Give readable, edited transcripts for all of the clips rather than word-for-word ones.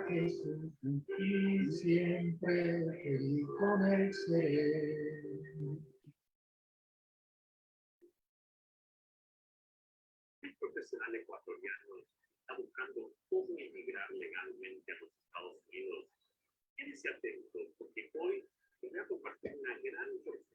Que siempre feliz con el ser. El profesional ecuatoriano está buscando cómo emigrar legalmente a los Estados Unidos. Quédese atento, porque hoy voy a compartir una gran información.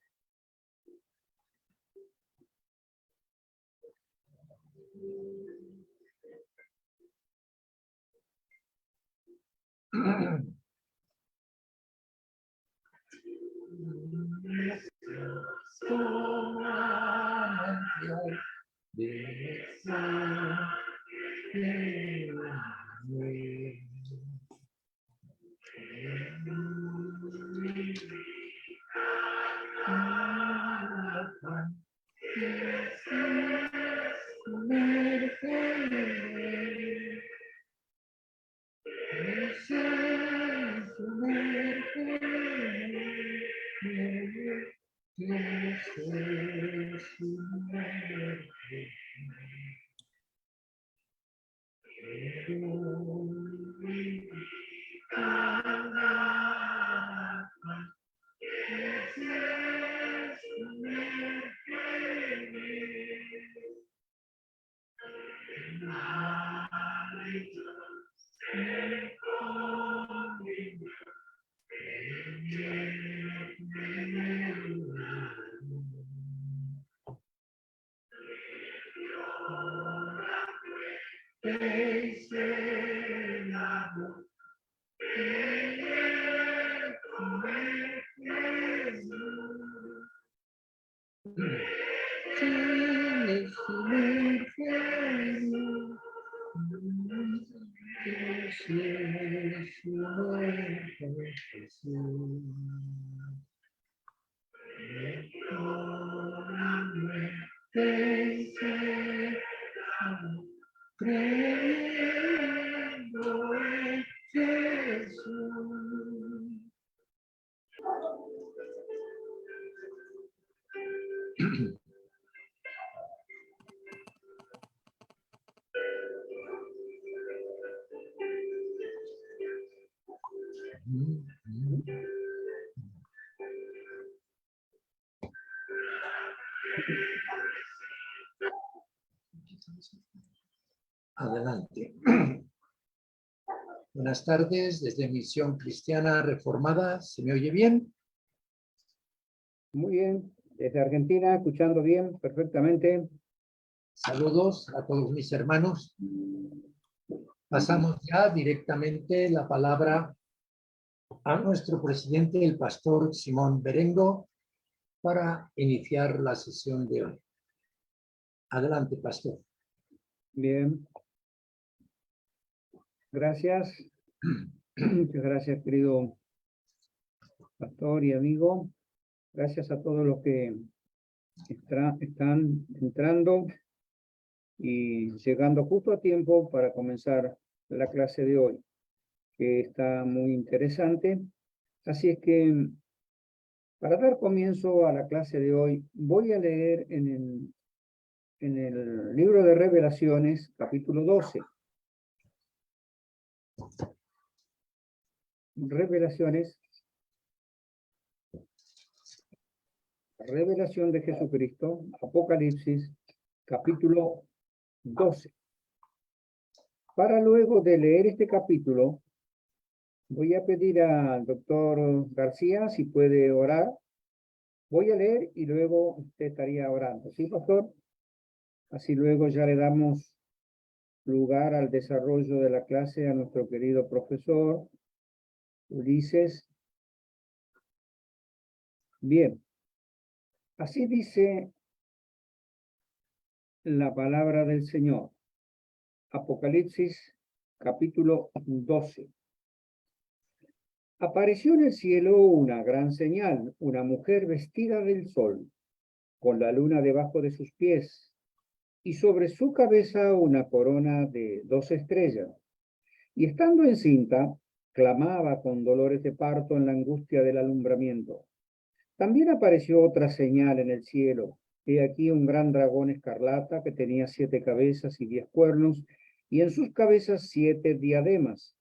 Adelante. Buenas tardes, desde Misión Cristiana Reformada. ¿Se me oye bien? Muy bien, desde Argentina, escuchando bien, perfectamente. Saludos a todos mis hermanos. Pasamos ya directamente la palabra a nuestro presidente, el pastor Simón Berengo, para iniciar la sesión de hoy. Adelante, pastor. Bien. Gracias. Muchas gracias, querido pastor y amigo. Gracias a todos los que están entrando y llegando justo a tiempo para comenzar la clase de hoy, que está muy interesante. Así es que, para dar comienzo a la clase de hoy, voy a leer en el libro de Revelaciones, capítulo 12. Revelación de Jesucristo, Apocalipsis, capítulo 12. Para luego de leer este capítulo, voy a pedir al doctor García si puede orar. Voy a leer y luego usted estaría orando. ¿Sí, pastor? Así luego ya le damos lugar al desarrollo de la clase a nuestro querido profesor Ulises. Bien. Así dice la palabra del Señor. Apocalipsis, capítulo 12. Apareció en el cielo una gran señal, una mujer vestida del sol, con la luna debajo de sus pies, y sobre su cabeza una corona de 2 estrellas. Y estando encinta, clamaba con dolores de parto en la angustia del alumbramiento. También apareció otra señal en el cielo. He aquí un gran dragón escarlata que tenía 7 cabezas y 10 cuernos, y en sus cabezas 7 diademas.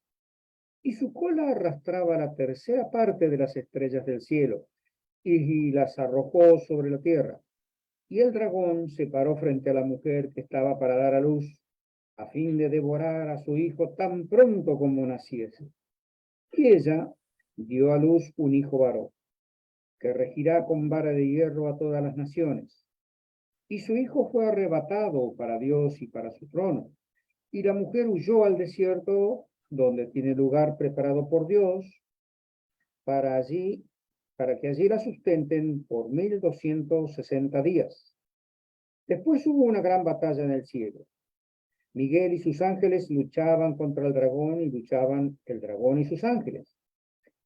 Y su cola arrastraba la tercera parte de las estrellas del cielo, y las arrojó sobre la tierra. Y el dragón se paró frente a la mujer que estaba para dar a luz, a fin de devorar a su hijo tan pronto como naciese. Y ella dio a luz un hijo varón, que regirá con vara de hierro a todas las naciones. Y su hijo fue arrebatado para Dios y para su trono. Y la mujer huyó al desierto, donde tiene lugar preparado por Dios, para que allí la sustenten por 1260 días. Después hubo una gran batalla en el cielo. Miguel y sus ángeles luchaban contra el dragón, y luchaban el dragón y sus ángeles,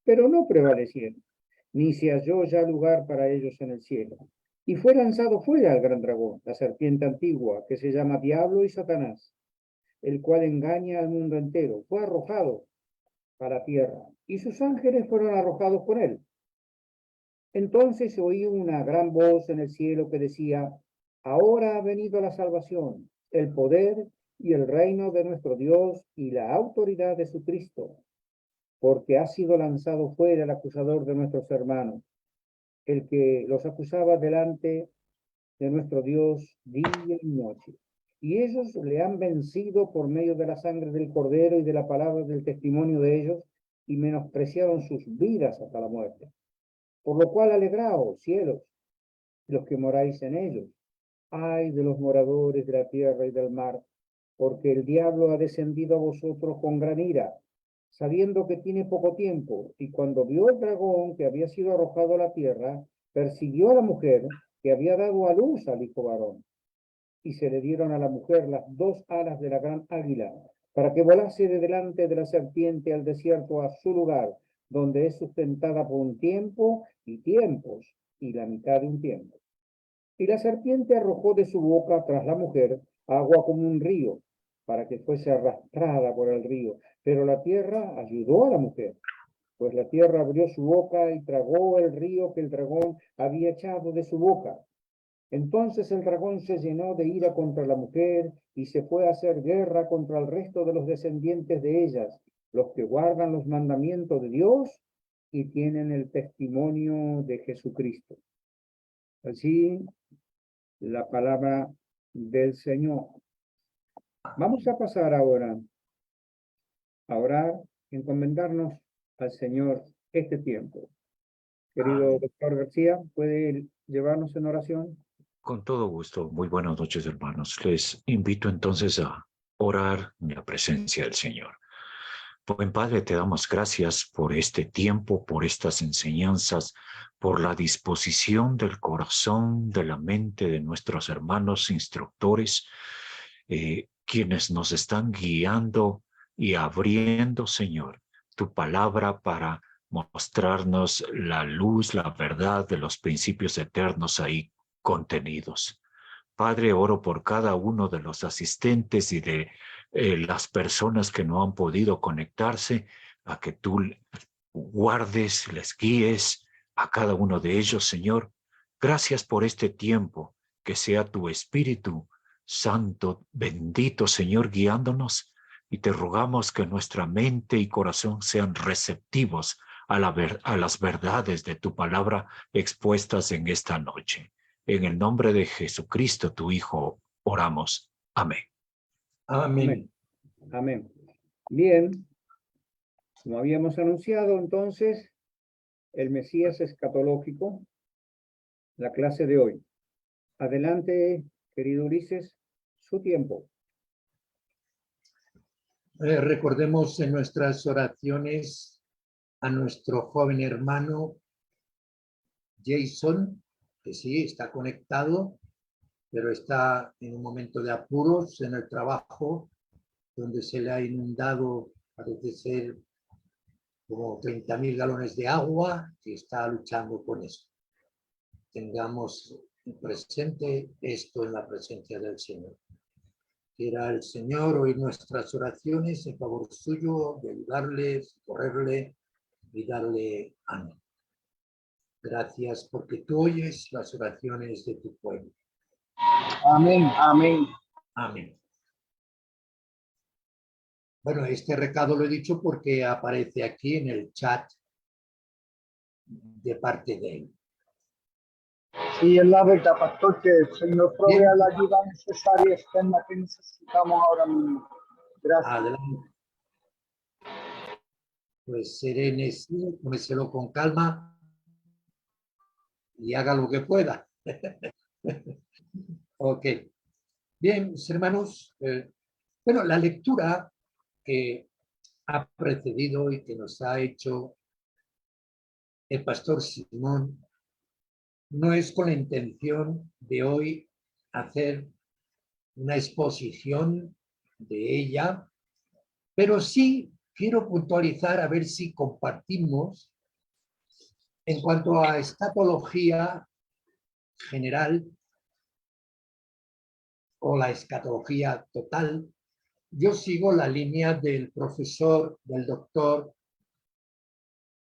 pero no prevalecieron, ni se halló ya lugar para ellos en el cielo. Y fue lanzado fuera el gran dragón, la serpiente antigua, que se llama Diablo y Satanás, el cual engaña al mundo entero. Fue arrojado a la tierra, y sus ángeles fueron arrojados con él. Entonces oí una gran voz en el cielo que decía: ahora ha venido la salvación, el poder y el reino de nuestro Dios y la autoridad de su Cristo, porque ha sido lanzado fuera el acusador de nuestros hermanos, el que los acusaba delante de nuestro Dios día y noche. Y ellos le han vencido por medio de la sangre del Cordero y de la palabra del testimonio de ellos, y menospreciaron sus vidas hasta la muerte. Por lo cual alegraos, cielos, los que moráis en ellos. Ay de los moradores de la tierra y del mar, porque el diablo ha descendido a vosotros con gran ira, sabiendo que tiene poco tiempo, y cuando vio el dragón que había sido arrojado a la tierra, persiguió a la mujer que había dado a luz al hijo varón. Y se le dieron a la mujer las 2 alas de la gran águila, para que volase de delante de la serpiente al desierto, a su lugar, donde es sustentada por un tiempo y tiempos, y la mitad de un tiempo. Y la serpiente arrojó de su boca tras la mujer agua como un río, para que fuese arrastrada por el río. Pero la tierra ayudó a la mujer, pues la tierra abrió su boca y tragó el río que el dragón había echado de su boca. Entonces el dragón se llenó de ira contra la mujer y se fue a hacer guerra contra el resto de los descendientes de ellas, los que guardan los mandamientos de Dios y tienen el testimonio de Jesucristo. Así la palabra del Señor. Vamos a pasar ahora a orar, encomendarnos al Señor este tiempo. Querido doctor García, ¿puede llevarnos en oración? Con todo gusto. Muy buenas noches, hermanos. Les invito entonces a orar en la presencia del Señor. Buen Padre, te damos gracias por este tiempo, por estas enseñanzas, por la disposición del corazón, de la mente de nuestros hermanos instructores, quienes nos están guiando y abriendo, Señor, tu palabra para mostrarnos la luz, la verdad de los principios eternos ahí contenidos. Padre, oro por cada uno de los asistentes y de las personas que no han podido conectarse, a que tú guardes, les guíes a cada uno de ellos, Señor. Gracias por este tiempo, que sea tu Espíritu Santo, bendito, Señor, guiándonos, y te rogamos que nuestra mente y corazón sean receptivos a las verdades de tu palabra expuestas en esta noche. En el nombre de Jesucristo, tu Hijo, oramos. Amén. Amén. Amén. Bien, como habíamos anunciado, entonces, el Mesías escatológico, la clase de hoy. Adelante, querido Ulises, su tiempo. Recordemos en nuestras oraciones a nuestro joven hermano Jason, que sí, está conectado, pero está en un momento de apuros en el trabajo, donde se le ha inundado, parece ser, como 30.000 galones de agua que está luchando con eso. Tengamos presente esto en la presencia del Señor. Quiera el Señor oír nuestras oraciones en favor suyo, de ayudarle, socorrerle y darle ánimo. Gracias porque tú oyes las oraciones de tu pueblo. Amén, amén. Amén. Bueno, este recado lo he dicho porque aparece aquí en el chat de parte de él. Sí, es la verdad, pastor, que el Señor provea Bien. la ayuda necesaria externa que necesitamos ahora mismo. Gracias. Adelante. Pues serenes, tómeselo con calma y haga lo que pueda. Ok. Bien, mis hermanos. Bueno, la lectura que ha precedido y que nos ha hecho el pastor Simón no es con la intención de hoy hacer una exposición de ella, pero sí quiero puntualizar a ver si compartimos en cuanto a escatología general o la escatología total. Yo sigo la línea del profesor, del doctor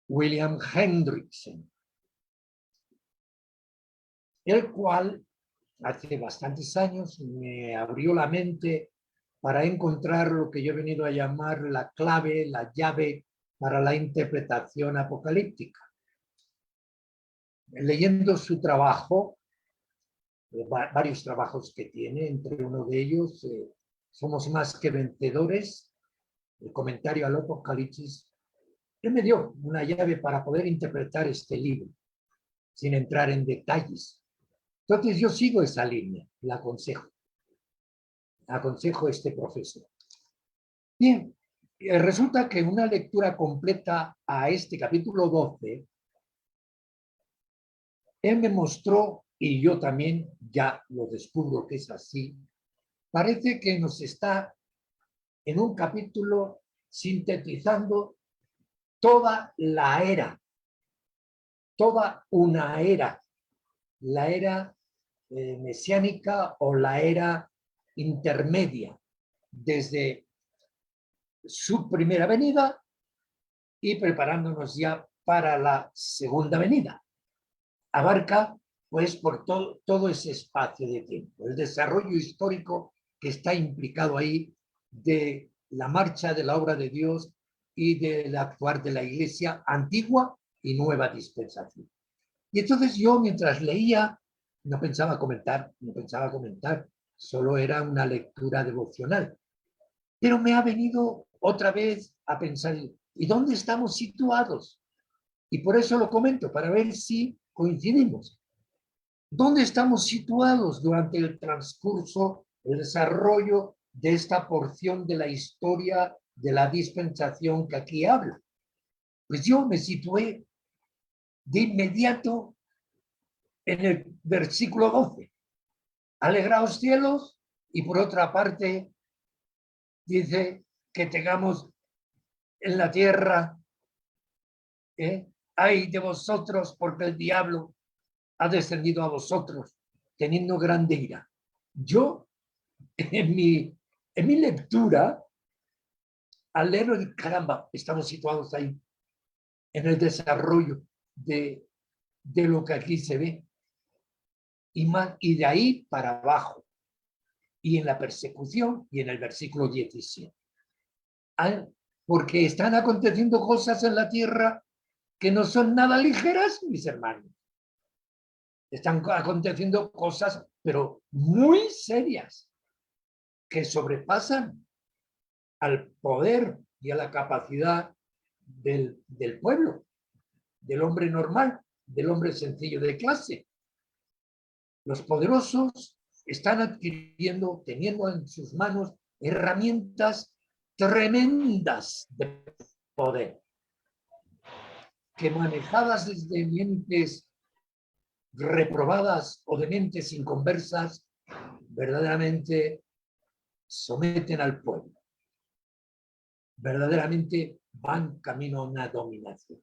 William Hendrickson, el cual hace bastantes años me abrió la mente para encontrar lo que yo he venido a llamar la clave, la llave para la interpretación apocalíptica. Leyendo su trabajo, varios trabajos que tiene, entre uno de ellos, Somos más que vencedores, el comentario al Apocalipsis, él me dio una llave para poder interpretar este libro, sin entrar en detalles. Entonces yo sigo esa línea, la aconsejo a este profesor. Bien, resulta que una lectura completa a este capítulo 12, él me mostró, y yo también ya lo descubro que es así, parece que nos está en un capítulo sintetizando toda la era, toda una era, la era mesiánica o la era intermedia, desde su primera venida y preparándonos ya para la segunda venida. Abarca, pues, por todo ese espacio de tiempo, el desarrollo histórico que está implicado ahí de la marcha de la obra de Dios y del actuar de la Iglesia antigua y nueva dispensación. Y entonces yo, mientras leía, no pensaba comentar, solo era una lectura devocional. Pero me ha venido otra vez a pensar, ¿y dónde estamos situados? Y por eso lo comento, para ver si coincidimos. ¿Dónde estamos situados durante el transcurso, el desarrollo de esta porción de la historia de la dispensación que aquí habla? Pues yo me situé de inmediato en el versículo 12. Alegraos cielos, y por otra parte dice que tengamos en la tierra, ay de vosotros, porque el diablo ha descendido a vosotros, teniendo grande ira. Yo, en mi lectura, al leer, caramba, estamos situados ahí, en el desarrollo de lo que aquí se ve, y de ahí para abajo, y en la persecución, y en el versículo 17. Porque están aconteciendo cosas en la tierra que no son nada ligeras, mis hermanos. Están aconteciendo cosas, pero muy serias, que sobrepasan al poder y a la capacidad del pueblo, del hombre normal, del hombre sencillo de clase. Los poderosos están adquiriendo, teniendo en sus manos herramientas tremendas de poder, que manejadas desde mentes reprobadas o de mentes inconversas, verdaderamente someten al pueblo. Verdaderamente van camino a una dominación.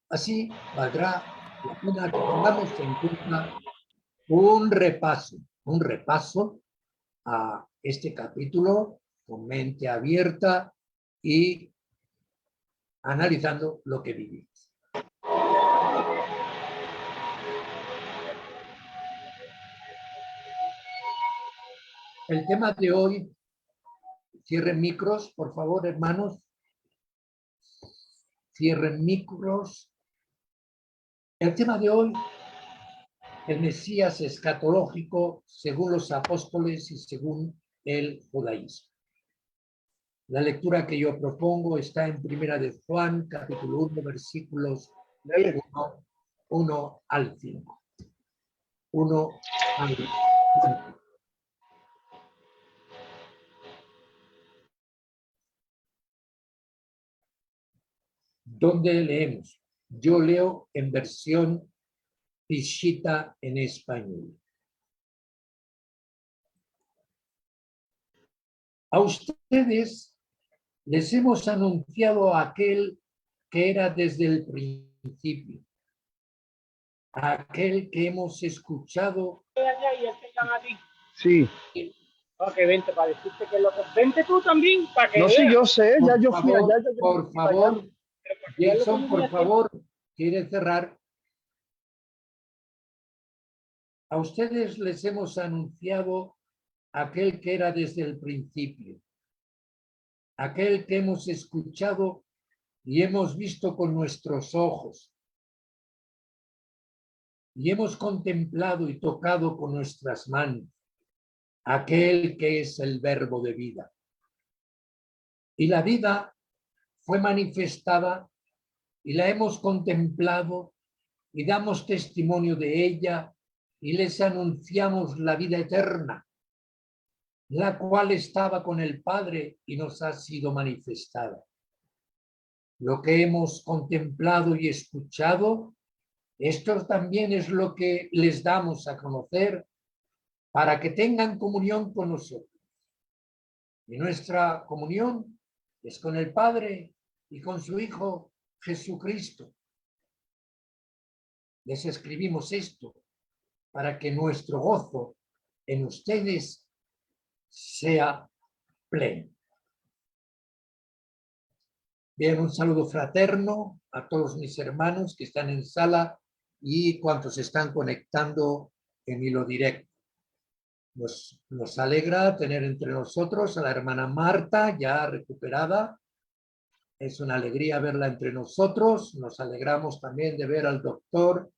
Así valdrá la pena que tengamos en cuenta un repaso a este capítulo con mente abierta y analizando lo que vivimos. El tema de hoy, cierren micros, por favor, hermanos. Cierren micros. El tema de hoy, el Mesías escatológico según los apóstoles y según el judaísmo. La lectura que yo propongo está en Primera de Juan, capítulo 1, versículos 1 al 5. 1 al 5. ¿Dónde leemos? Yo leo en versión Peshitta en español. A ustedes les hemos anunciado a aquel que era desde el principio, a aquel que hemos escuchado. Sí. Ok, vente para decirte que lo que... Vente tú también para que No, sí, yo sé, ya yo fui allá. Por favor, Jason, por favor, quiere cerrar. A ustedes les hemos anunciado aquel que era desde el principio, aquel que hemos escuchado y hemos visto con nuestros ojos, y hemos contemplado y tocado con nuestras manos, aquel que es el verbo de vida. Y la vida fue manifestada y la hemos contemplado y damos testimonio de ella y les anunciamos la vida eterna, la cual estaba con el Padre y nos ha sido manifestada. Lo que hemos contemplado y escuchado, esto también es lo que les damos a conocer para que tengan comunión con nosotros. Y nuestra comunión es con el Padre y con su Hijo Jesucristo. Les escribimos esto para que nuestro gozo en ustedes sea pleno. Bien, un saludo fraterno a todos mis hermanos que están en sala y cuantos están conectando en hilo directo. Nos alegra tener entre nosotros a la hermana Marta, ya recuperada. Es una alegría verla entre nosotros. Nos alegramos también de ver al doctor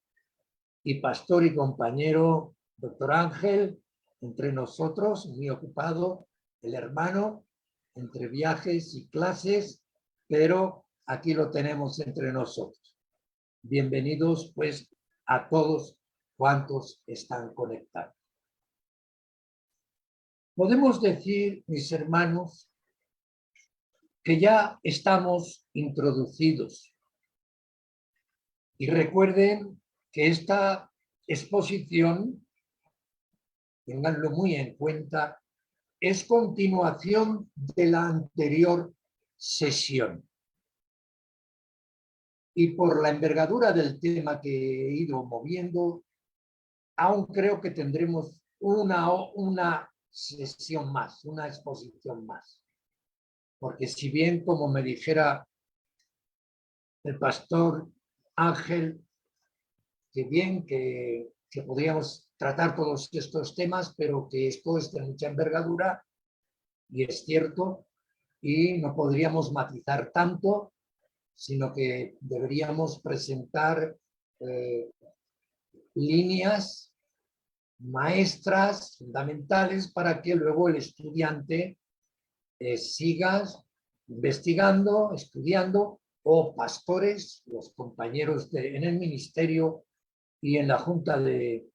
y pastor y compañero, doctor Ángel, entre nosotros, muy ocupado, el hermano, entre viajes y clases, pero aquí lo tenemos entre nosotros. Bienvenidos, pues, a todos cuantos están conectados. Podemos decir, mis hermanos, que ya estamos introducidos. Y recuerden que esta exposición, tenganlo muy en cuenta, es continuación de la anterior sesión. Y por la envergadura del tema que he ido moviendo, aún creo que tendremos una sesión más, una exposición más. Porque si bien, como me dijera el pastor Ángel, que bien que podríamos tratar todos estos temas, pero que esto es de mucha envergadura, y es cierto, y no podríamos matizar tanto, sino que deberíamos presentar líneas maestras fundamentales para que luego el estudiante siga investigando, estudiando, o pastores, los compañeros en el ministerio y en la Junta de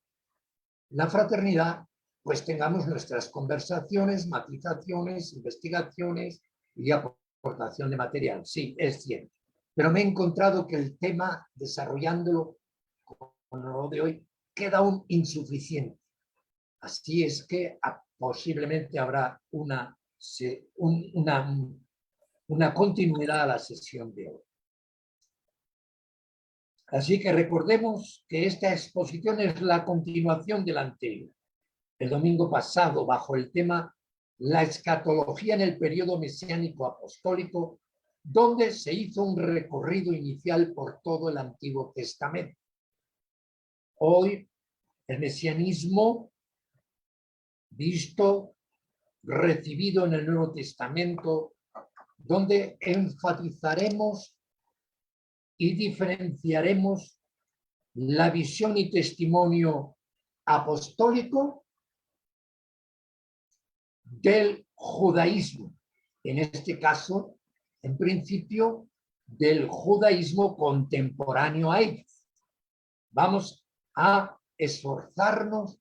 la Fraternidad, pues tengamos nuestras conversaciones, matizaciones, investigaciones y aportación de material. Sí, es cierto. Pero me he encontrado que el tema, desarrollándolo con lo de hoy, queda aún insuficiente. Así es que posiblemente habrá una una continuidad a la sesión de hoy. Así que recordemos que esta exposición es la continuación de la anterior. El domingo pasado, bajo el tema La escatología en el periodo mesiánico apostólico, donde se hizo un recorrido inicial por todo el Antiguo Testamento. Hoy, el mesianismo visto, recibido en el Nuevo Testamento, donde enfatizaremos y diferenciaremos la visión y testimonio apostólico del judaísmo, en este caso, en principio, del judaísmo contemporáneo a ellos. Vamos a esforzarnos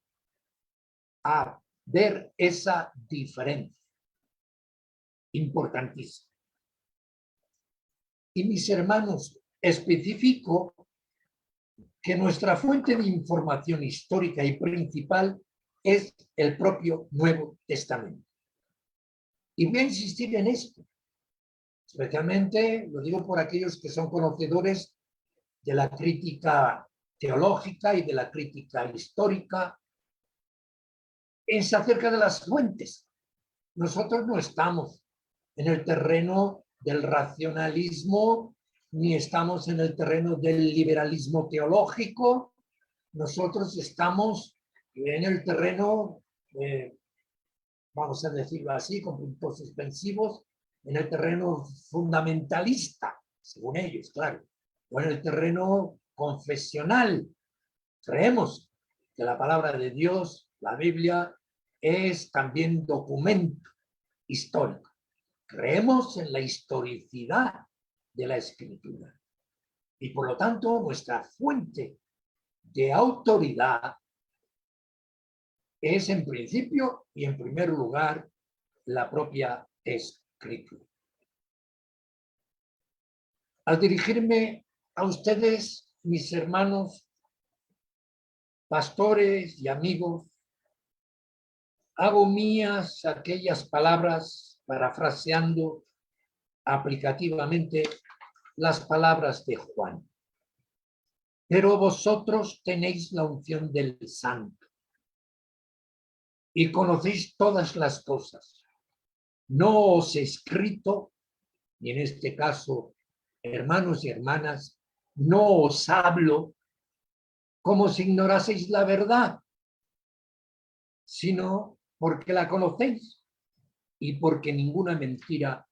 a ver esa diferencia importantísima. Y mis hermanos, especifico que nuestra fuente de información histórica y principal es el propio Nuevo Testamento. Y voy a insistir en esto, especialmente lo digo por aquellos que son conocedores de la crítica teológica y de la crítica histórica, es acerca de las fuentes. Nosotros no estamos en el terreno del racionalismo, ni estamos en el terreno del liberalismo teológico. Nosotros estamos en el terreno, vamos a decirlo así, con puntos suspensivos, en el terreno fundamentalista, según ellos, claro, o en el terreno confesional. Creemos que la palabra de Dios, la Biblia, es también documento histórico. Creemos en la historicidad de la Escritura. Y por lo tanto, nuestra fuente de autoridad es en principio y en primer lugar la propia Escritura. Al dirigirme a ustedes, mis hermanos, pastores y amigos, hago mías aquellas palabras, parafraseando aplicativamente las palabras de Juan. Pero vosotros tenéis la unción del Santo y conocéis todas las cosas. No os he escrito, y en este caso, hermanos y hermanas, no os hablo como si ignoraseis la verdad, sino porque la conocéis y porque ninguna mentira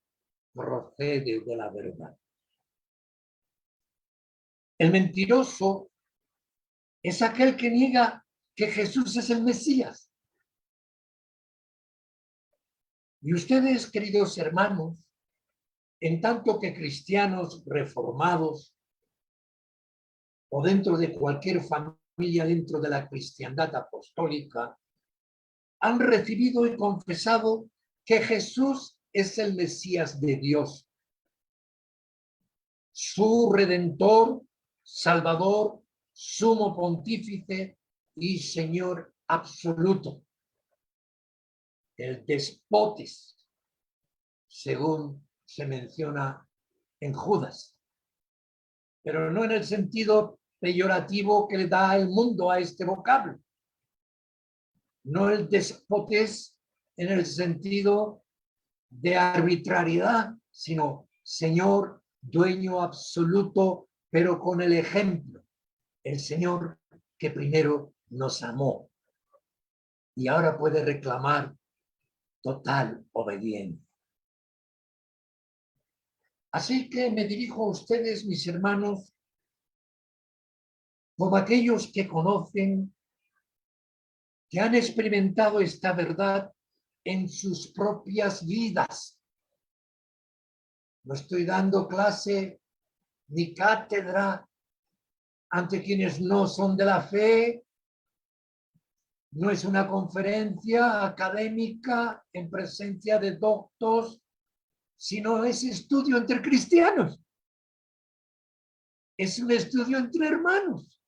procede de la verdad. El mentiroso es aquel que niega que Jesús es el Mesías. Y ustedes, queridos hermanos, en tanto que cristianos reformados o dentro de cualquier familia dentro de la cristiandad apostólica, han recibido y confesado que Jesús es el Mesías de Dios, su Redentor, Salvador, Sumo Pontífice y Señor absoluto, el Despotes, según se menciona en Judas, pero no en el sentido peyorativo que le da el mundo a este vocablo, no el Despotes en el sentido de arbitrariedad, sino Señor, dueño absoluto, pero con el ejemplo, el Señor que primero nos amó y ahora puede reclamar total obediencia. Así que me dirijo a ustedes, mis hermanos, como aquellos que conocen, que han experimentado esta verdad en sus propias vidas. No estoy dando clase ni cátedra ante quienes no son de la fe. No es una conferencia académica en presencia de doctos, sino es estudio entre cristianos. Es un estudio entre hermanos.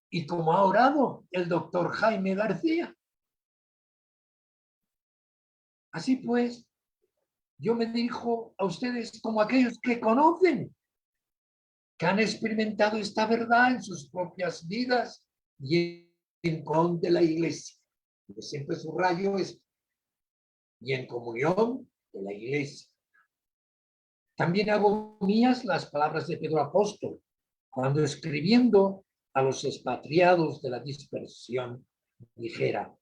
Y como ha orado el doctor Jaime García. Así pues, yo me dirijo a ustedes como aquellos que conocen, que han experimentado esta verdad en sus propias vidas y en con de la iglesia. Yo siempre subrayo esto. Y en comunión de la iglesia. También hago mías las palabras de Pedro Apóstol, cuando escribiendo a los expatriados de la dispersión, dijera: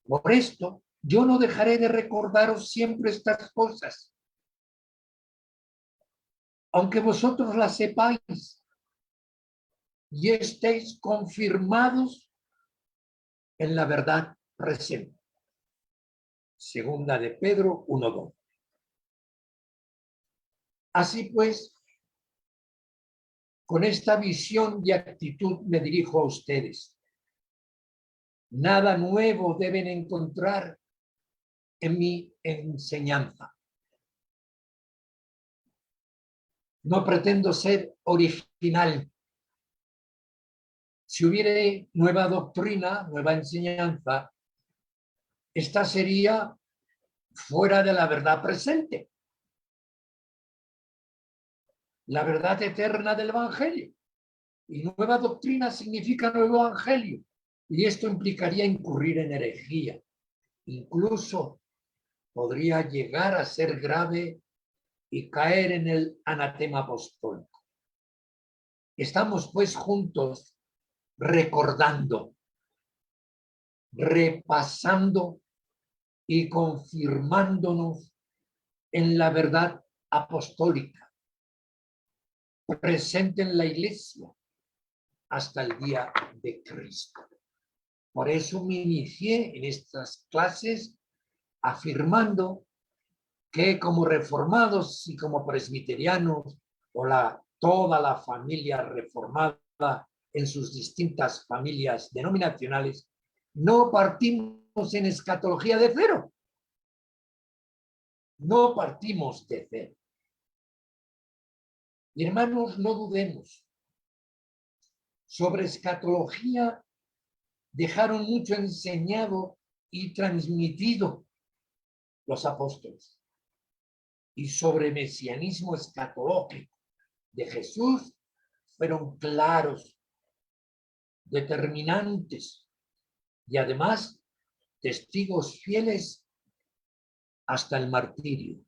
por esto yo no dejaré de recordaros siempre estas cosas, aunque vosotros las sepáis y estéis confirmados en la verdad presente. Segunda de Pedro 1:2. Así pues, con esta visión y actitud me dirijo a ustedes. Nada nuevo deben encontrar en mi enseñanza. No pretendo ser original. Si hubiera nueva doctrina, nueva enseñanza, esta sería fuera de la verdad presente. La verdad eterna del Evangelio. Y nueva doctrina significa nuevo Evangelio. Y esto implicaría incurrir en herejía. Incluso podría llegar a ser grave y caer en el anatema apostólico. Estamos pues juntos recordando, repasando y confirmándonos en la verdad apostólica, presente en la iglesia hasta el día de Cristo. Por eso me inicié en estas clases afirmando que como reformados y como presbiterianos o toda la familia reformada en sus distintas familias denominacionales, no partimos en escatología de cero. No partimos de cero. Y hermanos, no dudemos. Sobre escatología dejaron mucho enseñado y transmitido los apóstoles. Y sobre mesianismo escatológico de Jesús fueron claros, determinantes y además testigos fieles hasta el martirio.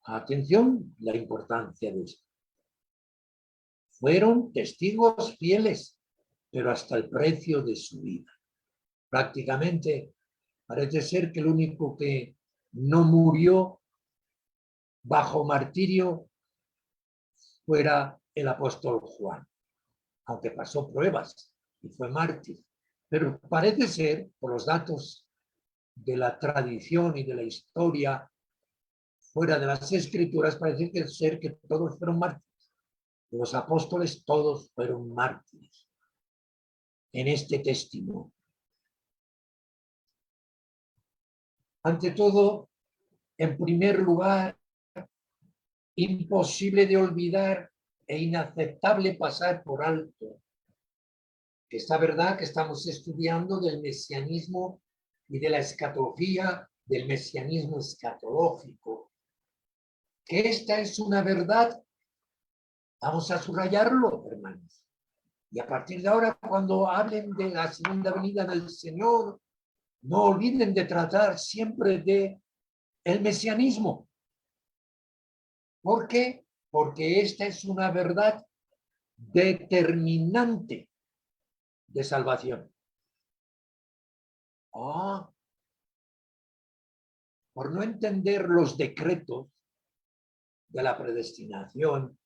Atención, la importancia de esto. Fueron testigos fieles, pero hasta el precio de su vida. Prácticamente parece ser que el único que no murió bajo martirio fuera el apóstol Juan, aunque pasó pruebas y fue mártir. Pero parece ser, por los datos de la tradición y de la historia fuera de las escrituras, parece ser que todos fueron mártires. Los apóstoles todos fueron mártires en este testimonio. Ante todo, en primer lugar, imposible de olvidar e inaceptable pasar por alto esta verdad que estamos estudiando del mesianismo y de la escatología del mesianismo escatológico, que esta es una verdad. Vamos a subrayarlo, hermanos. Y a partir de ahora, cuando hablen de la segunda venida del Señor, no olviden de tratar siempre de el mesianismo. ¿Por qué? Porque esta es una verdad determinante de salvación. Por no entender los decretos de la predestinación,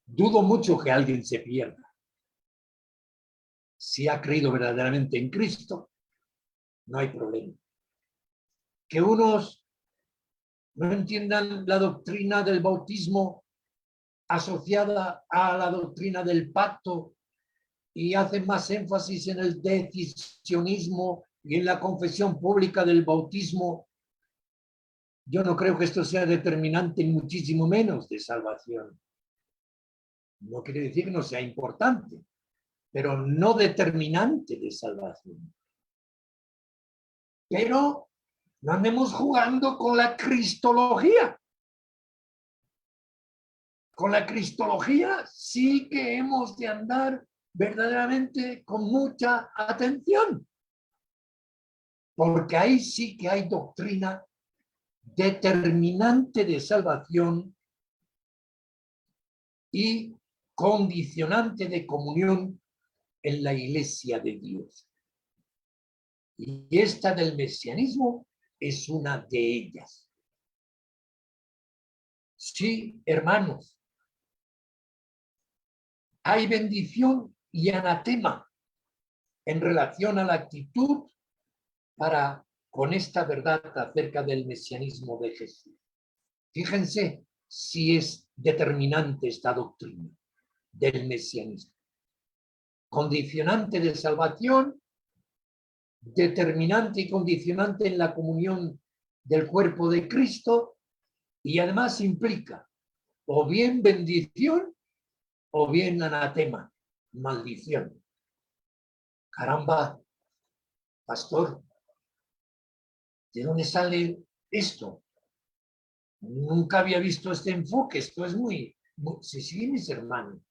dudo mucho que alguien se pierda. Si ha creído verdaderamente en Cristo, no hay problema. Que unos no entiendan la doctrina del bautismo asociada a la doctrina del pacto y hacen más énfasis en el decisionismo y en la confesión pública del bautismo, yo no creo que esto sea determinante, muchísimo menos de salvación. No quiere decir que no sea importante, pero no determinante de salvación. Pero No andemos jugando con la cristología. Con la cristología sí que hemos de andar verdaderamente con mucha atención, porque ahí sí que hay doctrina determinante de salvación y condicionante de comunión en la Iglesia de Dios. Y esta del mesianismo es una de ellas. Sí, hermanos, hay bendición y anatema en relación a la actitud para con esta verdad acerca del mesianismo de Jesús. Fíjense si es determinante esta doctrina del mesianismo. Condicionante de salvación, determinante y condicionante en la comunión del cuerpo de Cristo, y además implica o bien bendición o bien anatema, maldición. Caramba, pastor, ¿de dónde sale esto? Nunca había visto este enfoque. Esto es muy sí, mis hermanos.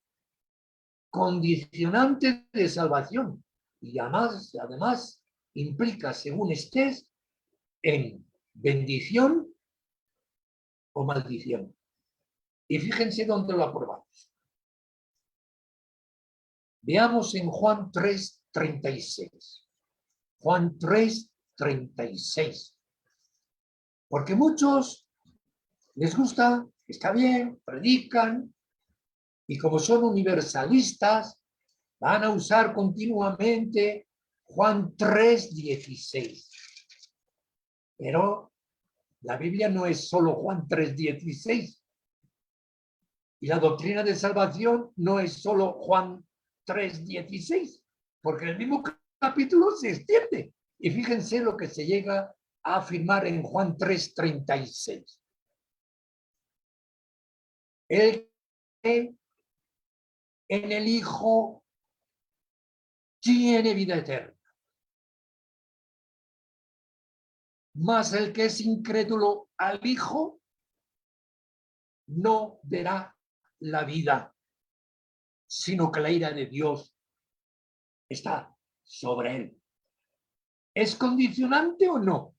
Condicionante de salvación. Y además implica, según estés, en bendición o maldición. Y fíjense dónde lo aprobamos. Veamos en Juan 3:36. Juan 3:36. Porque muchos les gusta, está bien, predican, y como son universalistas, van a usar continuamente Juan 3:16. Pero la Biblia no es solo Juan 3:16. Y la doctrina de salvación no es solo Juan 3:16, porque el mismo capítulo se extiende. Y fíjense lo que se llega a afirmar en Juan 3:36. El que en el Hijo tiene vida eterna. Mas el que es incrédulo al Hijo no verá la vida, sino que la ira de Dios está sobre él. ¿Es condicionante o no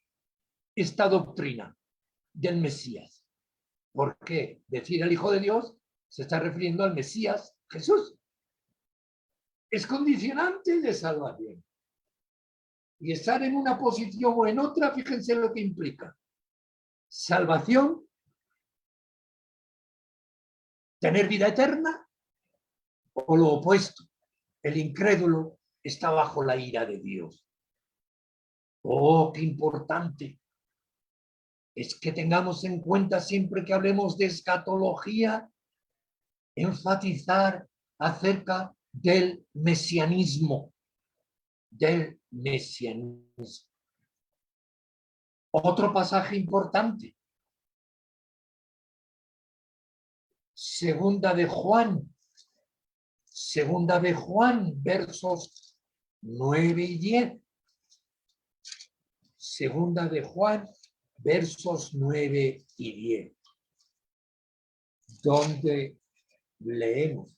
esta doctrina del Mesías? Porque decir el Hijo de Dios se está refiriendo al Mesías Jesús. Es condicionante de salvación. Y estar en una posición o en otra, fíjense lo que implica. Salvación, tener vida eterna, o lo opuesto, el incrédulo está bajo la ira de Dios. Oh, qué importante es que tengamos en cuenta siempre que hablemos de escatología, enfatizar acerca del mesianismo, Otro pasaje importante, Segunda de Juan, versos 9 y 10. Segunda de Juan, versos 9 y 10, donde leemos: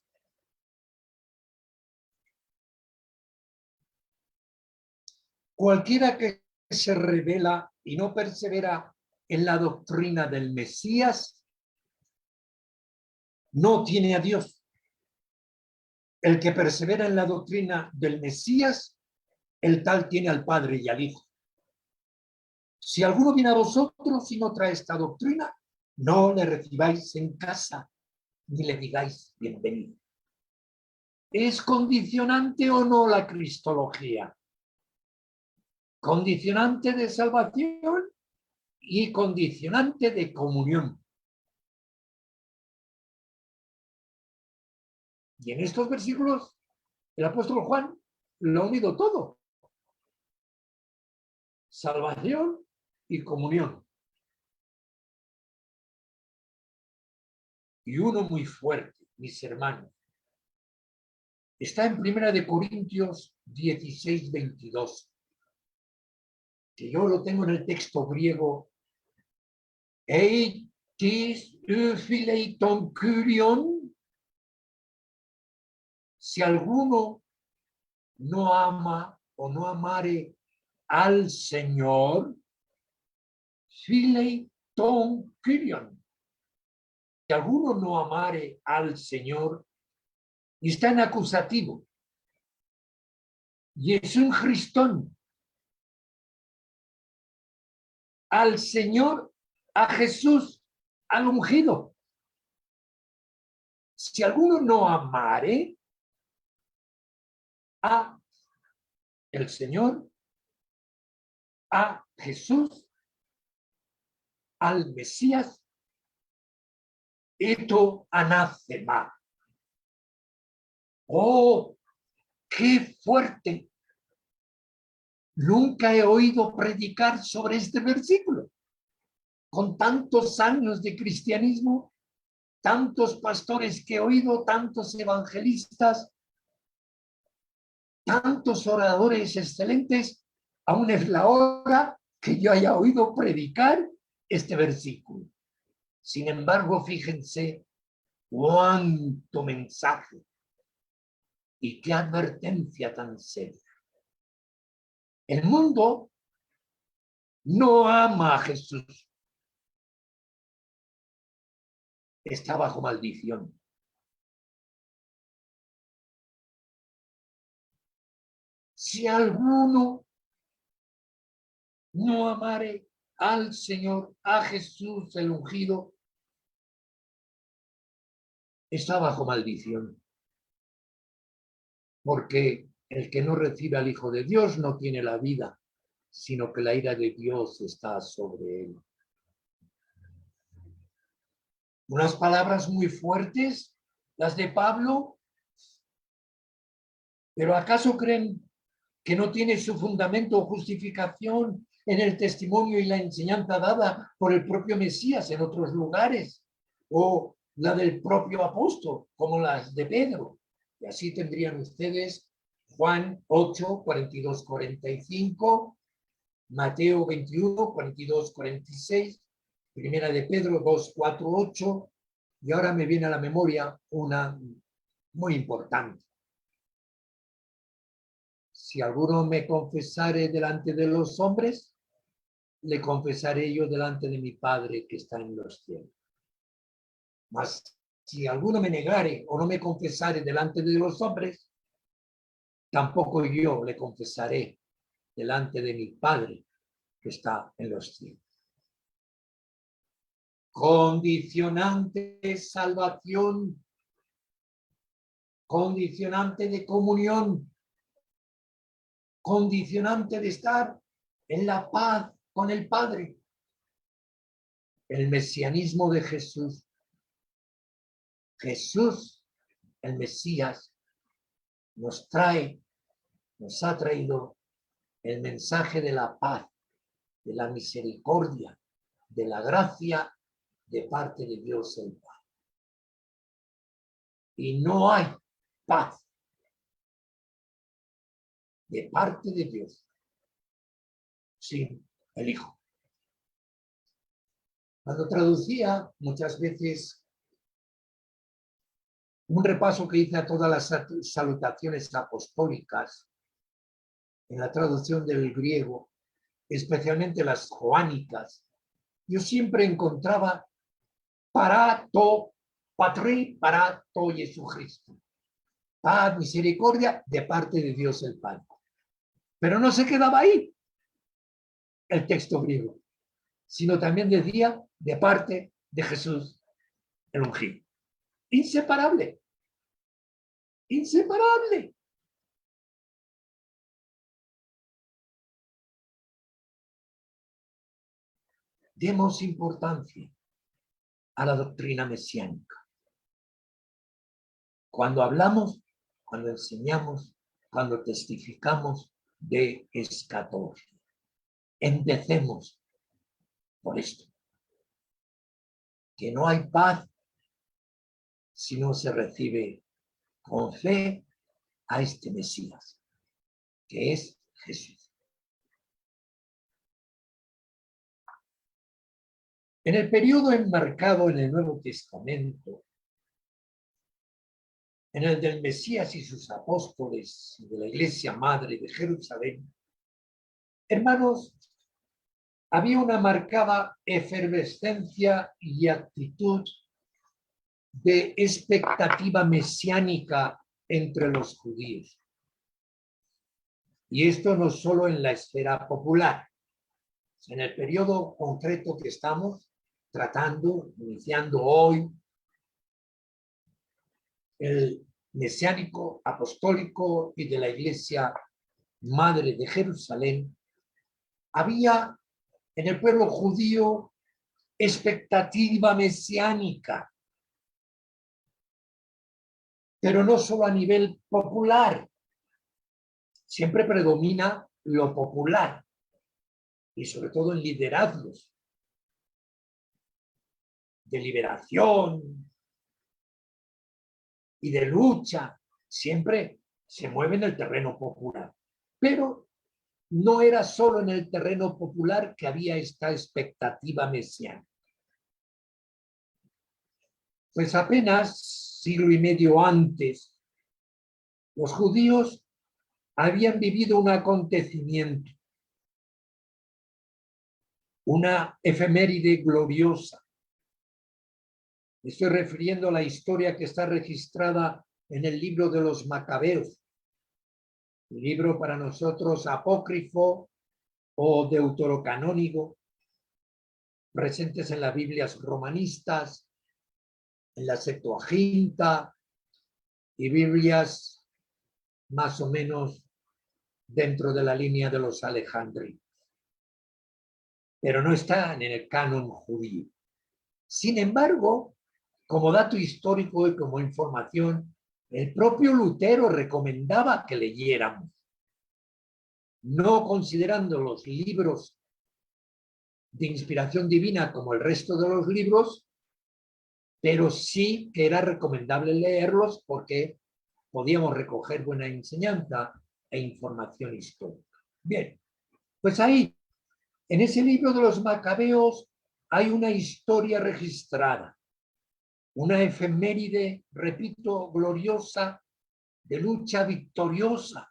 cualquiera que se revela y no persevera en la doctrina del Mesías, no tiene a Dios. El que persevera en la doctrina del Mesías, el tal tiene al Padre y al Hijo. Si alguno viene a vosotros y no trae esta doctrina, no le recibáis en casa, ni le digáis bienvenido. ¿Es condicionante o no la cristología? Condicionante de salvación y condicionante de comunión. Y en estos versículos, el apóstol Juan lo ha unido todo. Salvación y comunión. Y uno muy fuerte, mis hermanos. Está en 1 Corintios 16:22. que yo lo tengo en el texto griego, eitis eufileiton kyrion, si alguno no ama o no amare al Señor, fileiton kyrion, si alguno no amare al Señor, y está en acusativo, y es un cristón, al Señor, a Jesús, al ungido. Si alguno no amare a el Señor, a Jesús, al Mesías, esto anátema. ¡Oh, qué fuerte! Nunca he oído predicar sobre este versículo. Con tantos años de cristianismo, tantos pastores que he oído, tantos evangelistas, tantos oradores excelentes, aún es la hora que yo haya oído predicar este versículo. Sin embargo, fíjense cuánto mensaje y qué advertencia tan seria. El mundo no ama a Jesús. Está bajo maldición. Si alguno no amare al Señor, a Jesús el ungido, está bajo maldición. Porque el que no recibe al Hijo de Dios no tiene la vida, sino que la ira de Dios está sobre él. Unas palabras muy fuertes, las de Pablo, pero ¿acaso creen que no tiene su fundamento o justificación en el testimonio y la enseñanza dada por el propio Mesías en otros lugares? O la del propio apóstol, como las de Pedro. Y así tendrían ustedes Juan 8, 42, 45, Mateo 21, 42, 46, Primera de Pedro 2, 4, 8, y ahora me viene a la memoria una muy importante. Si alguno me confesare delante de los hombres, le confesaré yo delante de mi Padre que está en los cielos. Mas si alguno me negare o no me confesare delante de los hombres, tampoco yo le confesaré delante de mi Padre que está en los cielos. Condicionante de salvación, condicionante de comunión, condicionante de estar en la paz con el Padre. El mesianismo de Jesús. Jesús, el Mesías, nos ha traído el mensaje de la paz, de la misericordia, de la gracia de parte de Dios el Padre. Y no hay paz de parte de Dios sin el Hijo. Cuando traducía, muchas veces, un repaso que hice a todas las salutaciones apostólicas, en la traducción del griego, especialmente las joánicas, yo siempre encontraba parato, patri, parato Jesucristo. Paz, misericordia de parte de Dios el Padre. Pero no se quedaba ahí el texto griego, sino también decía de parte de Jesús el ungido. Inseparable. Inseparable. Demos importancia a la doctrina mesiánica. Cuando hablamos, cuando enseñamos, cuando testificamos de escatología. Empecemos por esto. Que no hay paz si no se recibe con fe a este Mesías, que es Jesús. En el periodo enmarcado en el Nuevo Testamento, en el del Mesías y sus apóstoles y de la Iglesia Madre de Jerusalén, hermanos, había una marcada efervescencia y actitud de expectativa mesiánica entre los judíos. Y esto no solo en la esfera popular. En el periodo concreto que estamos tratando, iniciando hoy, el mesiánico, apostólico y de la Iglesia Madre de Jerusalén, había en el pueblo judío expectativa mesiánica, pero no solo a nivel popular. Siempre predomina lo popular y sobre todo en liderazgos de liberación y de lucha, siempre se mueve en el terreno popular. Pero no era solo en el terreno popular que había esta expectativa mesiánica. Pues apenas siglo y medio antes, los judíos habían vivido un acontecimiento, una efeméride gloriosa. Me estoy refiriendo a la historia que está registrada en el libro de los Macabeos, un libro para nosotros apócrifo o deuterocanónico, presentes en las Biblias romanistas, en la Septuaginta y Biblias más o menos dentro de la línea de los alejandrinos. Pero no están en el canon judío. Sin embargo, como dato histórico y como información, el propio Lutero recomendaba que leyéramos, no considerando los libros de inspiración divina como el resto de los libros, pero sí que era recomendable leerlos porque podíamos recoger buena enseñanza e información histórica. Bien, pues ahí, en ese libro de los Macabeos, hay una historia registrada, una efeméride, repito, gloriosa, de lucha victoriosa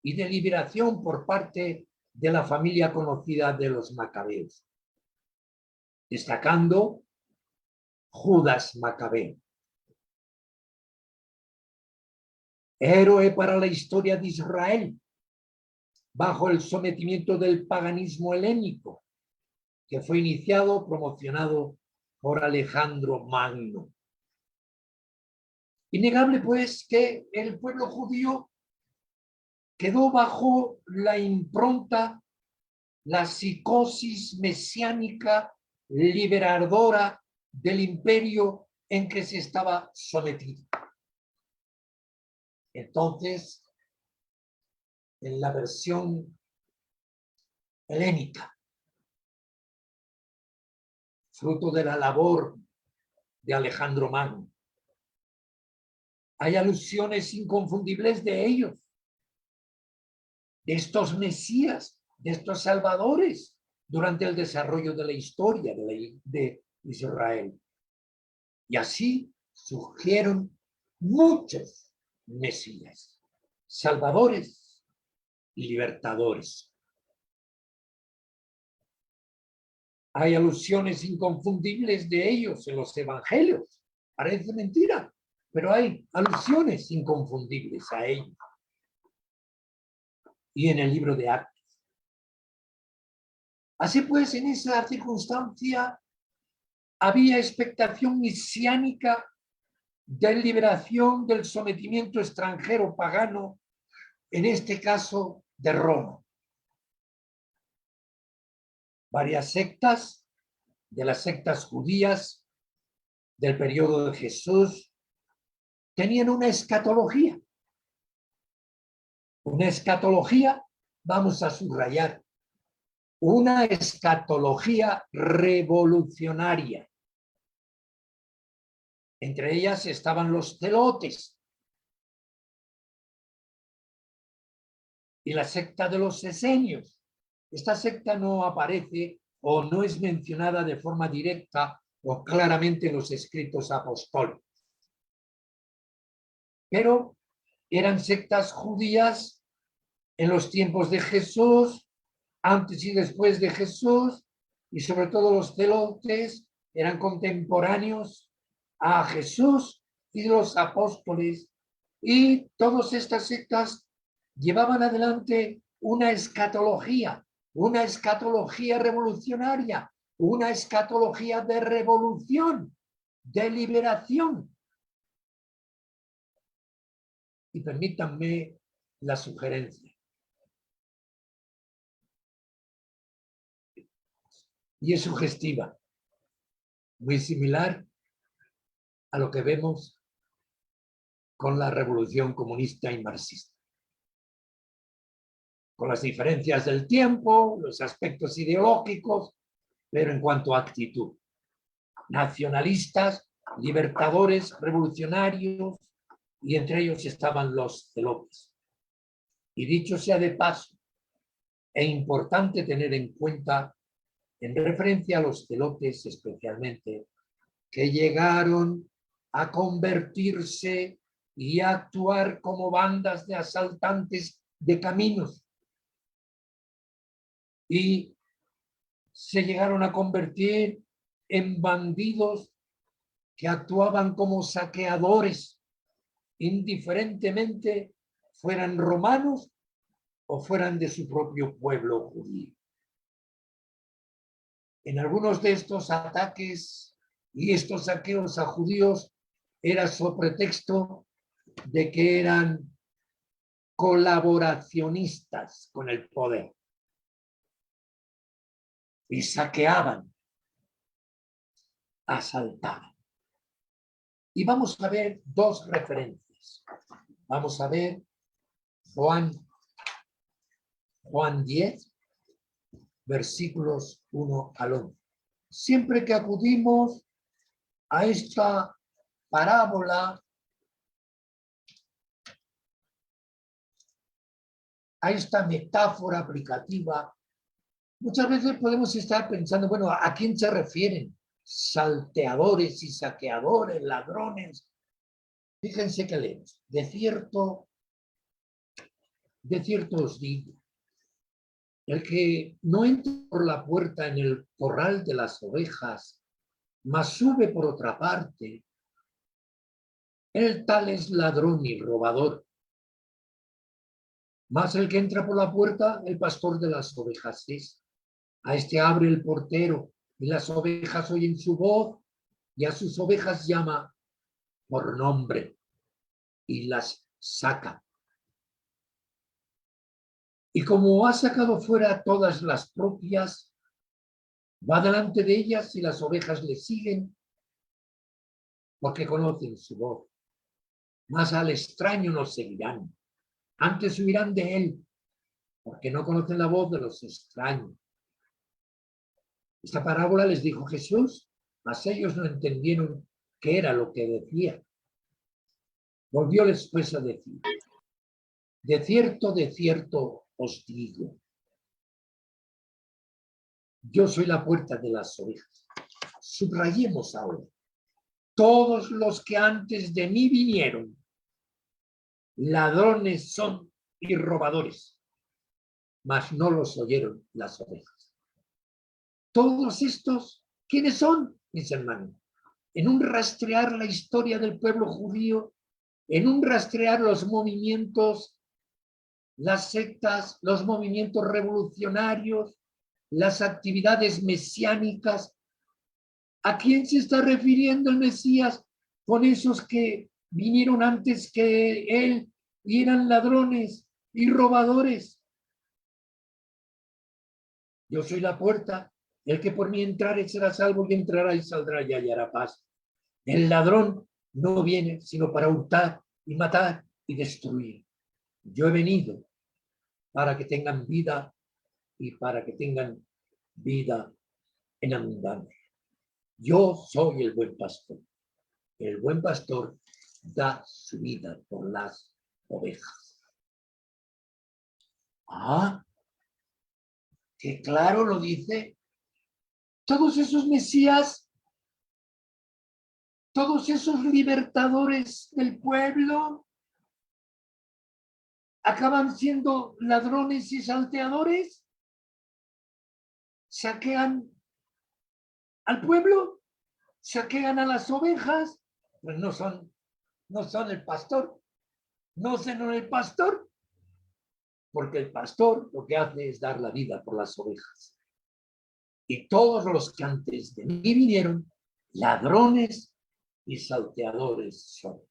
y de liberación por parte de la familia conocida de los Macabeos, destacando Judas Macabeo. Héroe para la historia de Israel, bajo el sometimiento del paganismo helénico, que fue iniciado, promocionado por Alejandro Magno. Innegable, pues, que el pueblo judío quedó bajo la impronta, la psicosis mesiánica liberadora del imperio en que se estaba sometido. Entonces, en la versión helénica, fruto de la labor de Alejandro Magno, hay alusiones inconfundibles de ellos, de estos mesías, de estos salvadores durante el desarrollo de la historia de Israel. Y así surgieron muchos mesías, salvadores y libertadores. Hay alusiones inconfundibles de ellos en los evangelios. Parece mentira, pero hay alusiones inconfundibles a ellos. Y en el libro de Actos. Así pues, en esa circunstancia había expectación mesiánica de liberación del sometimiento extranjero pagano, en este caso de Roma. Varias sectas, de las sectas judías del periodo de Jesús, tenían una escatología. Una escatología, vamos a subrayar, una escatología revolucionaria. Entre ellas estaban los zelotes y la secta de los esenios. Esta secta no aparece o no es mencionada de forma directa o claramente en los escritos apostólicos. Pero eran sectas judías en los tiempos de Jesús, antes y después de Jesús, y sobre todo los celotes eran contemporáneos a Jesús y los apóstoles, y todas estas sectas llevaban adelante una escatología revolucionaria, una escatología de revolución, de liberación. Y permítanme la sugerencia. Y es sugestiva, muy similar a lo que vemos con la revolución comunista y marxista. Con las diferencias del tiempo, los aspectos ideológicos, pero en cuanto a actitud. Nacionalistas, libertadores, revolucionarios, y entre ellos estaban los celotes. Y dicho sea de paso, es importante tener en cuenta, en referencia a los celotes especialmente, que llegaron a convertirse y a actuar como bandas de asaltantes de caminos. Y se llegaron a convertir en bandidos que actuaban como saqueadores, indiferentemente fueran romanos o fueran de su propio pueblo judío. En algunos de estos ataques y estos saqueos a judíos era sobre pretexto de que eran colaboracionistas con el poder y saqueaban, asaltaban. Y vamos a ver dos referencias. Vamos a ver Juan 10, versículos 1 al 11. Siempre que acudimos a esta parábola, a esta metáfora aplicativa, muchas veces podemos estar pensando, bueno, ¿a quién se refieren? Salteadores y saqueadores, ladrones. Fíjense que leemos. De cierto os digo, el que no entra por la puerta en el corral de las ovejas, mas sube por otra parte, el tal es ladrón y robador. Mas el que entra por la puerta, el pastor de las ovejas es. A este abre el portero, y las ovejas oyen su voz, y a sus ovejas llama por nombre, y las saca. Y como ha sacado fuera todas las propias, va delante de ellas y las ovejas le siguen, porque conocen su voz. Mas al extraño no seguirán, antes huirán de él, porque no conocen la voz de los extraños. Esta parábola les dijo Jesús, mas ellos no entendieron qué era lo que decía. Volvióles pues a decir, de cierto os digo, yo soy la puerta de las ovejas. Subrayemos ahora, todos los que antes de mí vinieron, ladrones son y robadores, mas no los oyeron las ovejas. Todos estos, ¿quiénes son, mis hermanos? En un rastrear la historia del pueblo judío, en un rastrear los movimientos, las sectas, los movimientos revolucionarios, las actividades mesiánicas. ¿A quién se está refiriendo el Mesías con esos que vinieron antes que él y eran ladrones y robadores? Yo soy la puerta, el que por mí entrare será salvo y entrará y saldrá y hallará paz. El ladrón no viene sino para hurtar y matar y destruir. Yo he venido para que tengan vida y para que tengan vida en abundancia. Yo soy el buen pastor. El buen pastor da su vida por las ovejas. Ah, que claro lo dice todos esos mesías, todos esos libertadores del pueblo, acaban siendo ladrones y salteadores, saquean al pueblo, saquean a las ovejas, pues no son el pastor, no son el pastor, porque el pastor lo que hace es dar la vida por las ovejas. Y todos los que antes de mí vinieron, ladrones y salteadores son.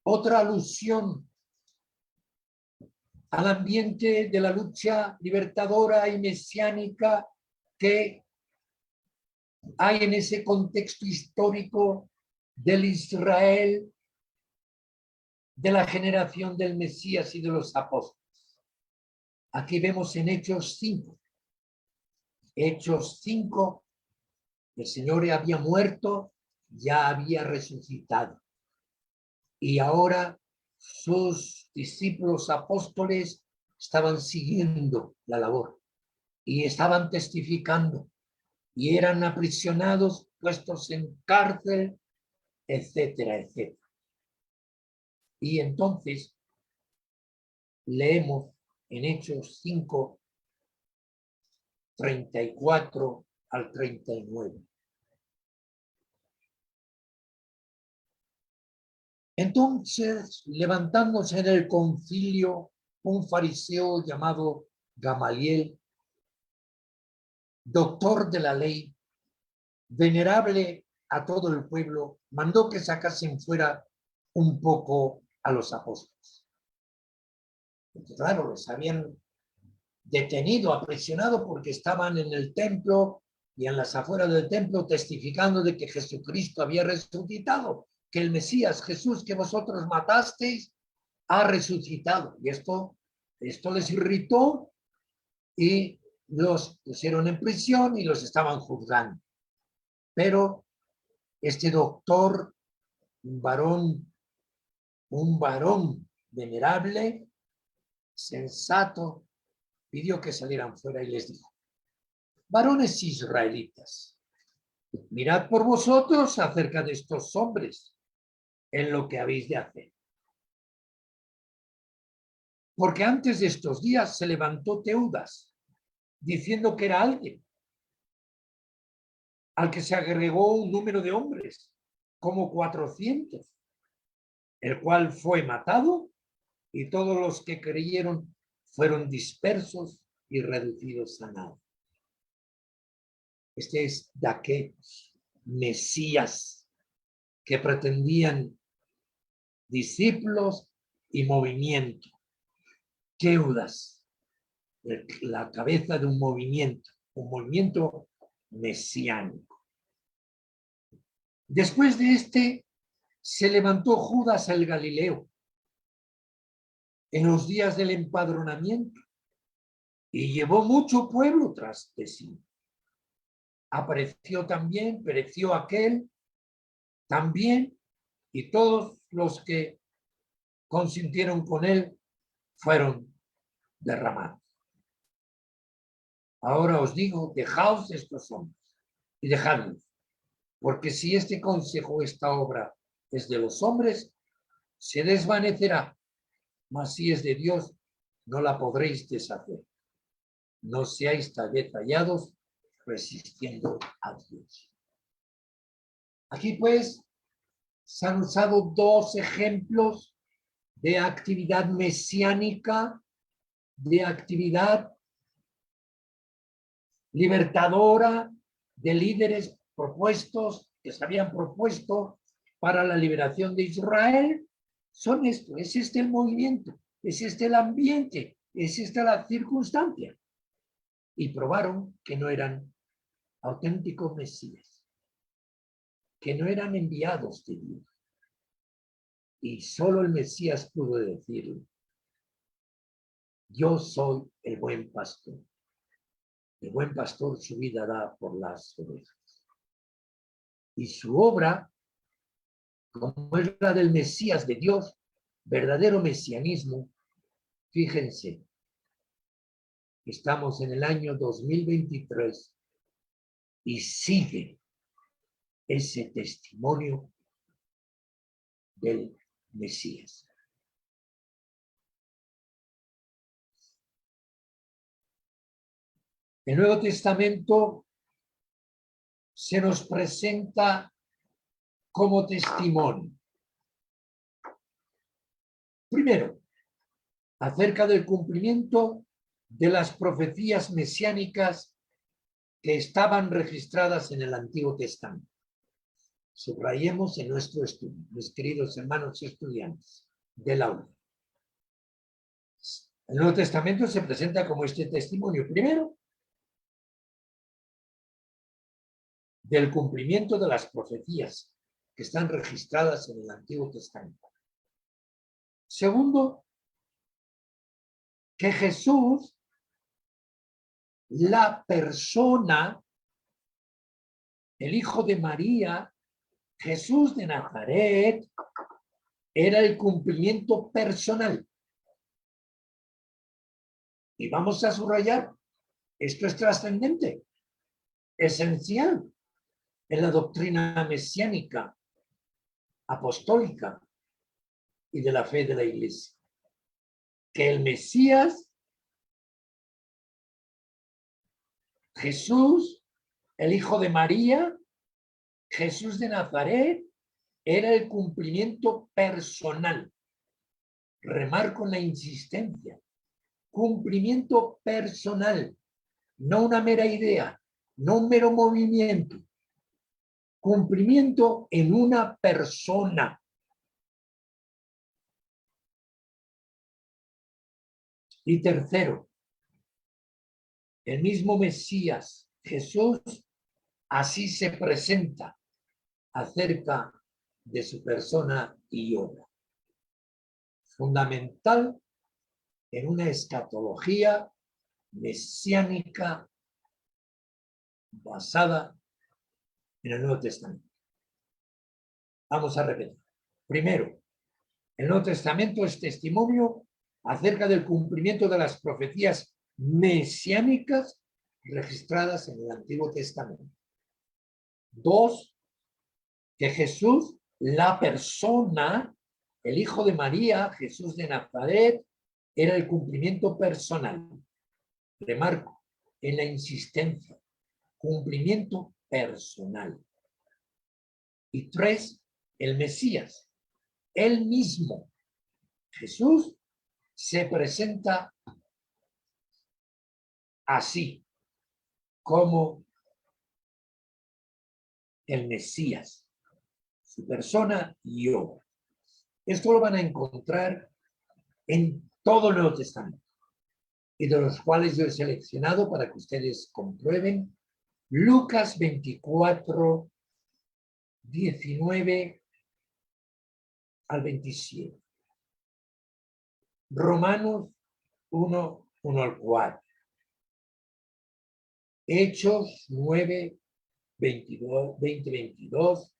Otra alusión al ambiente de la lucha libertadora y mesiánica que hay en ese contexto histórico del Israel, de la generación del Mesías y de los apóstoles. Aquí vemos en Hechos 5. Hechos 5, el Señor había muerto, ya había resucitado. Y ahora sus discípulos apóstoles estaban siguiendo la labor y estaban testificando y eran aprisionados, puestos en cárcel, etcétera, etcétera. Y entonces leemos en Hechos 5, 34 al 39. Entonces, levantándose en el concilio, un fariseo llamado Gamaliel, doctor de la ley, venerable a todo el pueblo, mandó que sacasen fuera un poco a los apóstoles. Porque, claro, los habían detenido, aprisionado, porque estaban en el templo y en las afueras del templo testificando de que Jesucristo había resucitado, que el Mesías, Jesús que vosotros matasteis, ha resucitado. Y esto les irritó y los pusieron en prisión y los estaban juzgando. Pero este doctor, un varón venerable, sensato, pidió que salieran fuera y les dijo: varones israelitas, mirad por vosotros acerca de estos hombres en lo que habéis de hacer. Porque antes de estos días se levantó Teudas, diciendo que era alguien, al que se agregó un número de hombres, como 400, el cual fue matado y todos los que creyeron fueron dispersos y reducidos a nada. Este es de aquellos mesías que pretendían discípulos y movimiento. Teudas, la cabeza de un movimiento mesiánico. Después de este, se levantó Judas el Galileo en los días del empadronamiento y llevó mucho pueblo tras de sí. Pereció aquel también, y todos los que consintieron con él fueron derramados. Ahora os digo, dejaos estos hombres y dejadlos, porque si este consejo, esta obra es de los hombres, se desvanecerá, mas si es de Dios, no la podréis deshacer. No seáis tal vez hallados resistiendo a Dios. Aquí pues se han usado dos ejemplos de actividad mesiánica, de actividad libertadora, de líderes propuestos, que se habían propuesto para la liberación de Israel. Son esto, es este el movimiento, es este el ambiente, es esta la circunstancia. Y probaron que no eran auténticos mesías, que no eran enviados de Dios. Y solo el Mesías pudo decirlo: yo soy el buen pastor. El buen pastor su vida da por las ovejas. Y su obra, como es la del Mesías de Dios, verdadero mesianismo, fíjense, Estamos en el año 2023 y sigue ese testimonio del Mesías. El Nuevo Testamento se nos presenta como testimonio. Primero, acerca del cumplimiento de las profecías mesiánicas que estaban registradas en el Antiguo Testamento. Subrayemos en nuestro estudio, mis queridos hermanos y estudiantes del aula. El Nuevo Testamento se presenta como este testimonio. Primero, del cumplimiento de las profecías que están registradas en el Antiguo Testamento. Segundo, que Jesús, la persona, el Hijo de María, Jesús de Nazaret, era el cumplimiento personal. Y vamos a subrayar, esto es trascendente, esencial en la doctrina mesiánica, apostólica y de la fe de la Iglesia. Que el Mesías, Jesús, el Hijo de María, Jesús de Nazaret, era el cumplimiento personal. Remarco la insistencia. Cumplimiento personal, no una mera idea, no un mero movimiento. Cumplimiento en una persona. Y tercero, el mismo Mesías, Jesús, así se presenta acerca de su persona y obra. Fundamental en una escatología mesiánica basada en el Nuevo Testamento. Vamos a repetir. Primero, el Nuevo Testamento es testimonio acerca del cumplimiento de las profecías mesiánicas registradas en el Antiguo Testamento. Dos, que Jesús, la persona, el Hijo de María, Jesús de Nazaret, era el cumplimiento personal. Remarco, en la insistencia, cumplimiento personal. Y tres, el Mesías, él mismo, Jesús, se presenta así, como el Mesías, su persona y obra. Esto lo van a encontrar en todo el Nuevo Testamento, y de los cuales yo he seleccionado para que ustedes comprueben Lucas 24, 19 al 27. Romanos 1, 1 al 4. Hechos 9, 22, 20, 22.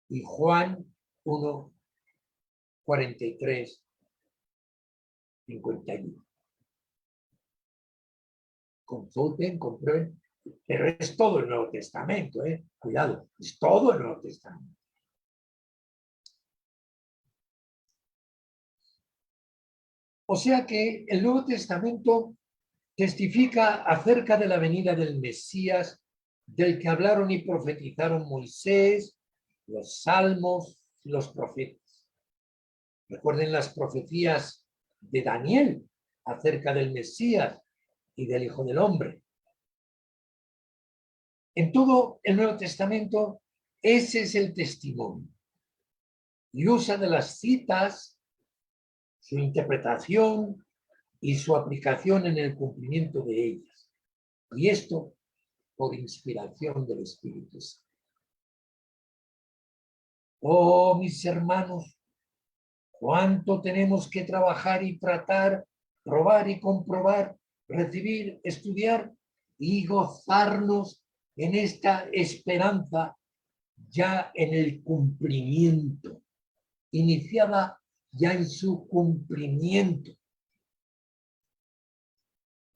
Y Juan 1, 43, 51. Consulten, comprueben, pero es todo el Nuevo Testamento, cuidado, es todo el Nuevo Testamento. O sea que el Nuevo Testamento testifica acerca de la venida del Mesías, del que hablaron y profetizaron Moisés, los salmos y los profetas. Recuerden las profecías de Daniel acerca del Mesías y del Hijo del Hombre. En todo el Nuevo Testamento, ese es el testimonio. Y usa de las citas, su interpretación y su aplicación en el cumplimiento de ellas. Y esto por inspiración del Espíritu Santo. Oh, mis hermanos, cuánto tenemos que trabajar y tratar, probar y comprobar, recibir, estudiar y gozarnos en esta esperanza ya en el cumplimiento, iniciada ya en su cumplimiento.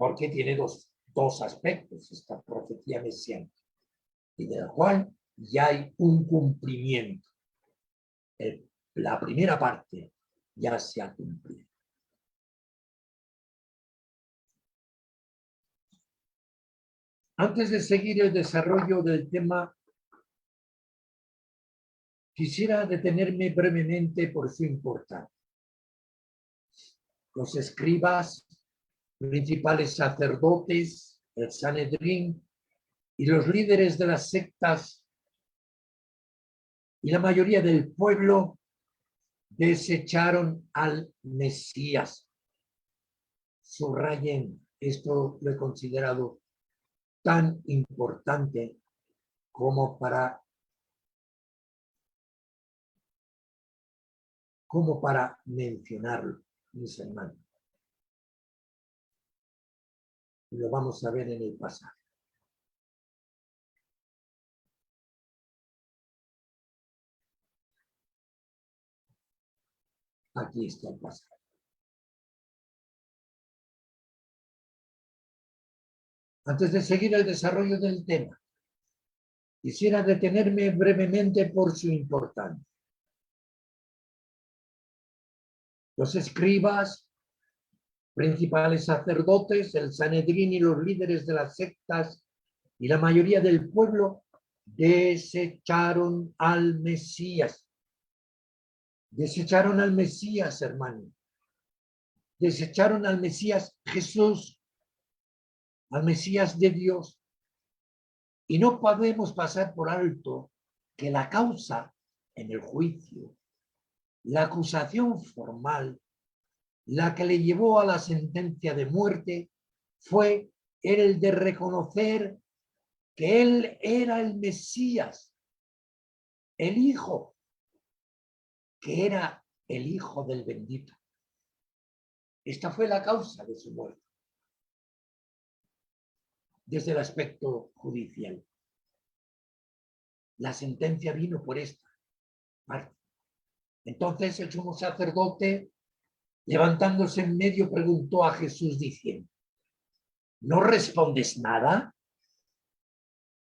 porque tiene dos aspectos esta profecía mesiánica, y del cual ya hay un cumplimiento. La primera parte ya se ha cumplido. Antes de seguir el desarrollo del tema, quisiera detenerme brevemente por su importancia. Los escribas, principales sacerdotes, el Sanedrín y los líderes de las sectas y la mayoría del pueblo desecharon al Mesías. Subrayen, esto lo he considerado tan importante como para mencionarlo, mis hermanos. Lo vamos a ver en el pasaje. Aquí está el pasaje. Antes de seguir el desarrollo del tema, quisiera detenerme brevemente por su importancia. Los escribas, principales sacerdotes, el Sanedrín y los líderes de las sectas y la mayoría del pueblo desecharon al Mesías. Desecharon al Mesías, hermano. Desecharon al Mesías Jesús, al Mesías de Dios. Y no podemos pasar por alto que la causa en el juicio, la acusación formal, la que le llevó a la sentencia de muerte, fue el de reconocer que él era el Mesías, el Hijo, que era el Hijo del bendito. Esta fue la causa de su muerte, desde el aspecto judicial. La sentencia vino por esta parte. Entonces el sumo sacerdote, levantándose en medio, preguntó a Jesús diciendo: ¿no respondes nada?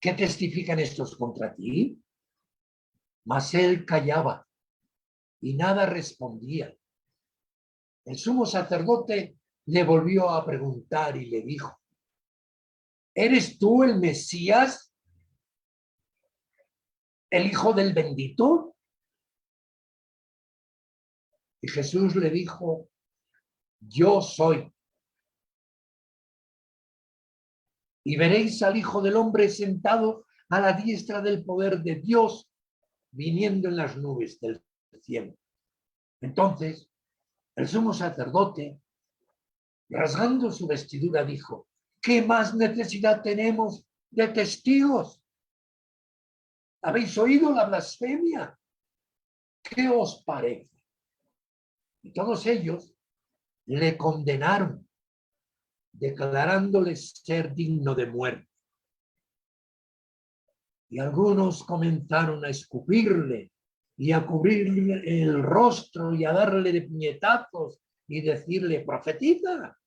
¿Qué testifican estos contra ti? Mas él callaba y nada respondía. El sumo sacerdote le volvió a preguntar y le dijo: ¿eres tú el Mesías, el Hijo del bendito? Y Jesús le dijo: yo soy. Y veréis al Hijo del Hombre sentado a la diestra del poder de Dios, viniendo en las nubes del cielo. Entonces, el sumo sacerdote, rasgando su vestidura, dijo: ¿qué más necesidad tenemos de testigos? ¿Habéis oído la blasfemia? ¿Qué os parece? Y todos ellos le condenaron, declarándole ser digno de muerte. Y algunos comenzaron a escupirle y a cubrirle el rostro y a darle de puñetazos y decirle: profetiza.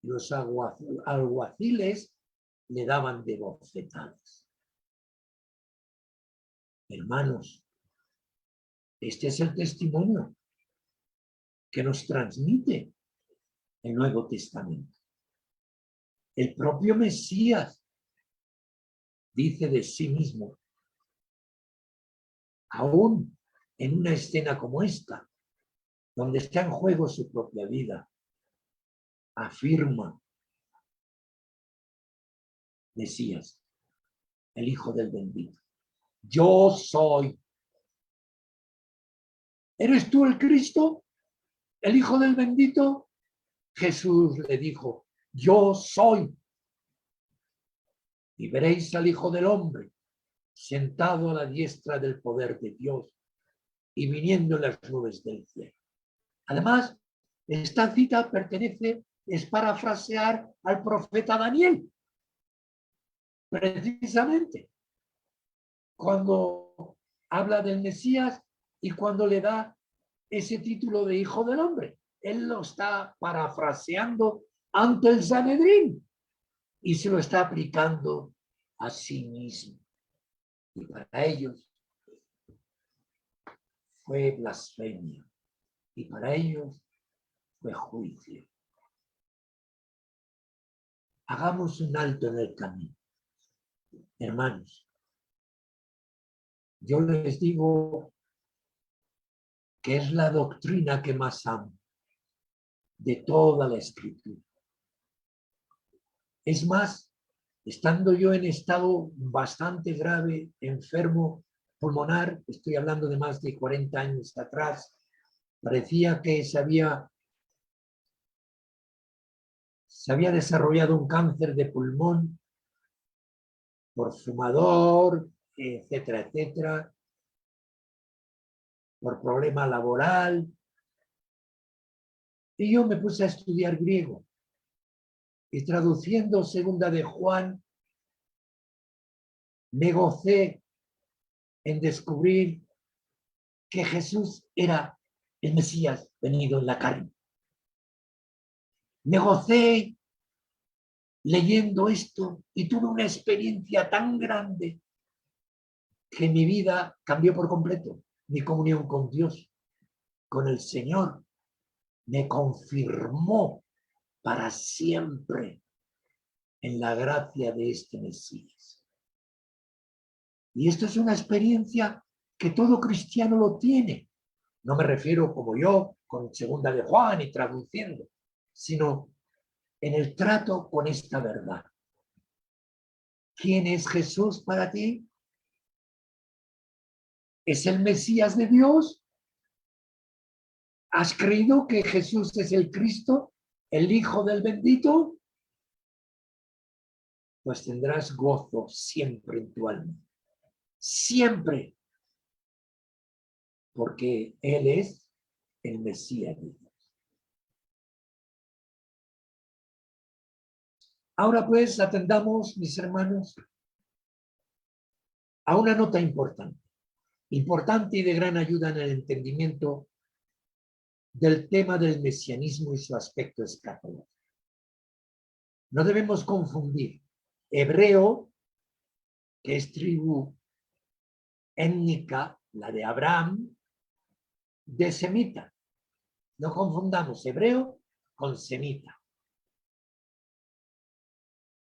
Y los alguaciles le daban de bofetadas. Hermanos, este es el testimonio que nos transmite el Nuevo Testamento. El propio Mesías dice de sí mismo, aún en una escena como esta, donde está en juego su propia vida, afirma: Mesías, el Hijo del bendito. Yo soy. ¿Eres tú el Cristo, el Hijo del bendito? Jesús le dijo: yo soy. Y veréis al Hijo del Hombre sentado a la diestra del poder de Dios y viniendo en las nubes del cielo. Además, esta cita es parafrasear al profeta Daniel, precisamente, cuando habla del Mesías y cuando le da ese título de Hijo del Hombre. Él lo está parafraseando ante el Sanedrín y se lo está aplicando a sí mismo. Y para ellos fue blasfemia y para ellos fue juicio. Hagamos un alto en el camino. Hermanos, yo les digo que es la doctrina que más amo de toda la Escritura. Es más, estando yo en estado bastante grave, enfermo pulmonar, estoy hablando de más de 40 años atrás, parecía que se había desarrollado un cáncer de pulmón por fumador, etcétera, etcétera, por problema laboral. Y yo me puse a estudiar griego. Y traduciendo segunda de Juan, me gocé en descubrir que Jesús era el Mesías venido en la carne. Me gocé leyendo esto y tuve una experiencia tan grande que mi vida cambió por completo. Mi comunión con Dios, con el Señor, me confirmó para siempre en la gracia de este Mesías. Y esto es una experiencia que todo cristiano lo tiene. No me refiero como yo, con segunda de Juan y traduciendo, sino en el trato con esta verdad. ¿Quién es Jesús para ti? ¿Es el Mesías de Dios? ¿Has creído que Jesús es el Cristo, el Hijo del Bendito? Pues tendrás gozo siempre en tu alma. Siempre. Porque Él es el Mesías de Dios. Ahora pues atendamos, mis hermanos, a una nota importante y de gran ayuda en el entendimiento del tema del mesianismo y su aspecto escatológico. No debemos confundir hebreo, que es tribu étnica, la de Abraham, de semita. No confundamos hebreo con semita,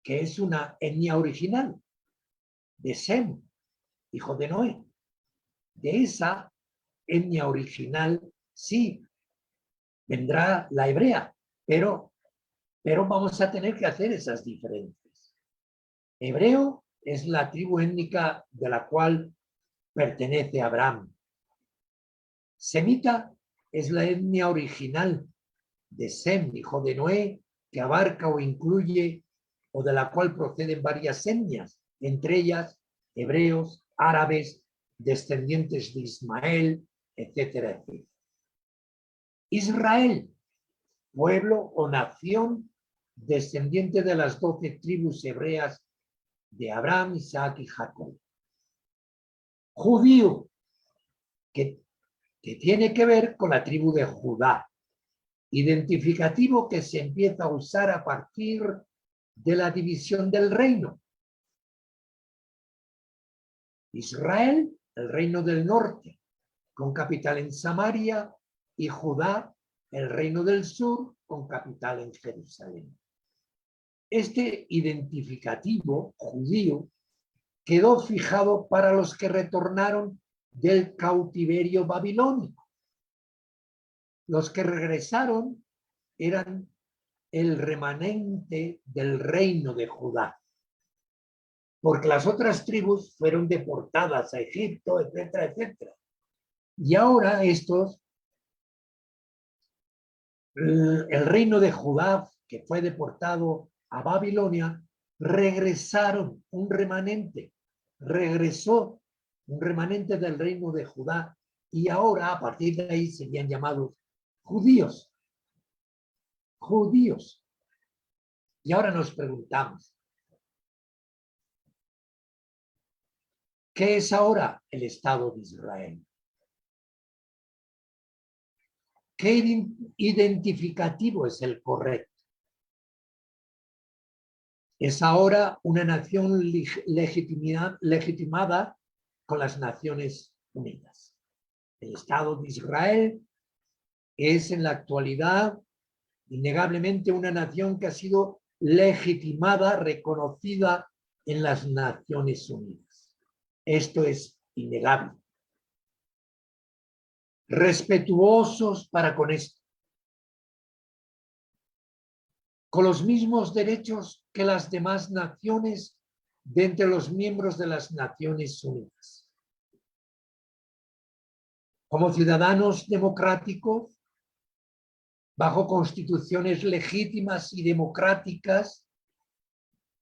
que es una etnia original de Sem, hijo de Noé. De esa etnia original sí vendrá la hebrea, pero vamos a tener que hacer esas diferencias. Hebreo es la tribu étnica de la cual pertenece Abraham. Semita es la etnia original de Sem, hijo de Noé, que abarca o incluye o de la cual proceden varias etnias, entre ellas hebreos, árabes, descendientes de Ismael, etcétera, etcétera. Israel, pueblo o nación descendiente de las 12 tribus hebreas de Abraham, Isaac y Jacob. Judío, que tiene que ver con la tribu de Judá, identificativo que se empieza a usar a partir de la división del reino. Israel, el reino del norte, con capital en Samaria, y Judá, el reino del sur, con capital en Jerusalén. Este identificativo judío quedó fijado para los que retornaron del cautiverio babilónico. Los que regresaron eran el remanente del reino de Judá, porque las otras tribus fueron deportadas a Egipto, etcétera, etcétera. Y ahora estos, el reino de Judá, que fue deportado a Babilonia, regresaron un remanente, regresó un remanente del reino de Judá, y ahora a partir de ahí serían llamados judíos. Judíos. Y ahora nos preguntamos, ¿qué es ahora el Estado de Israel? ¿Qué identificativo es el correcto? Es ahora una nación legitimada con las Naciones Unidas. El Estado de Israel es en la actualidad innegablemente una nación que ha sido legitimada, reconocida en las Naciones Unidas. Esto es innegable. Respetuosos para con esto, con los mismos derechos que las demás naciones de entre los miembros de las Naciones Unidas. Como ciudadanos democráticos, bajo constituciones legítimas y democráticas,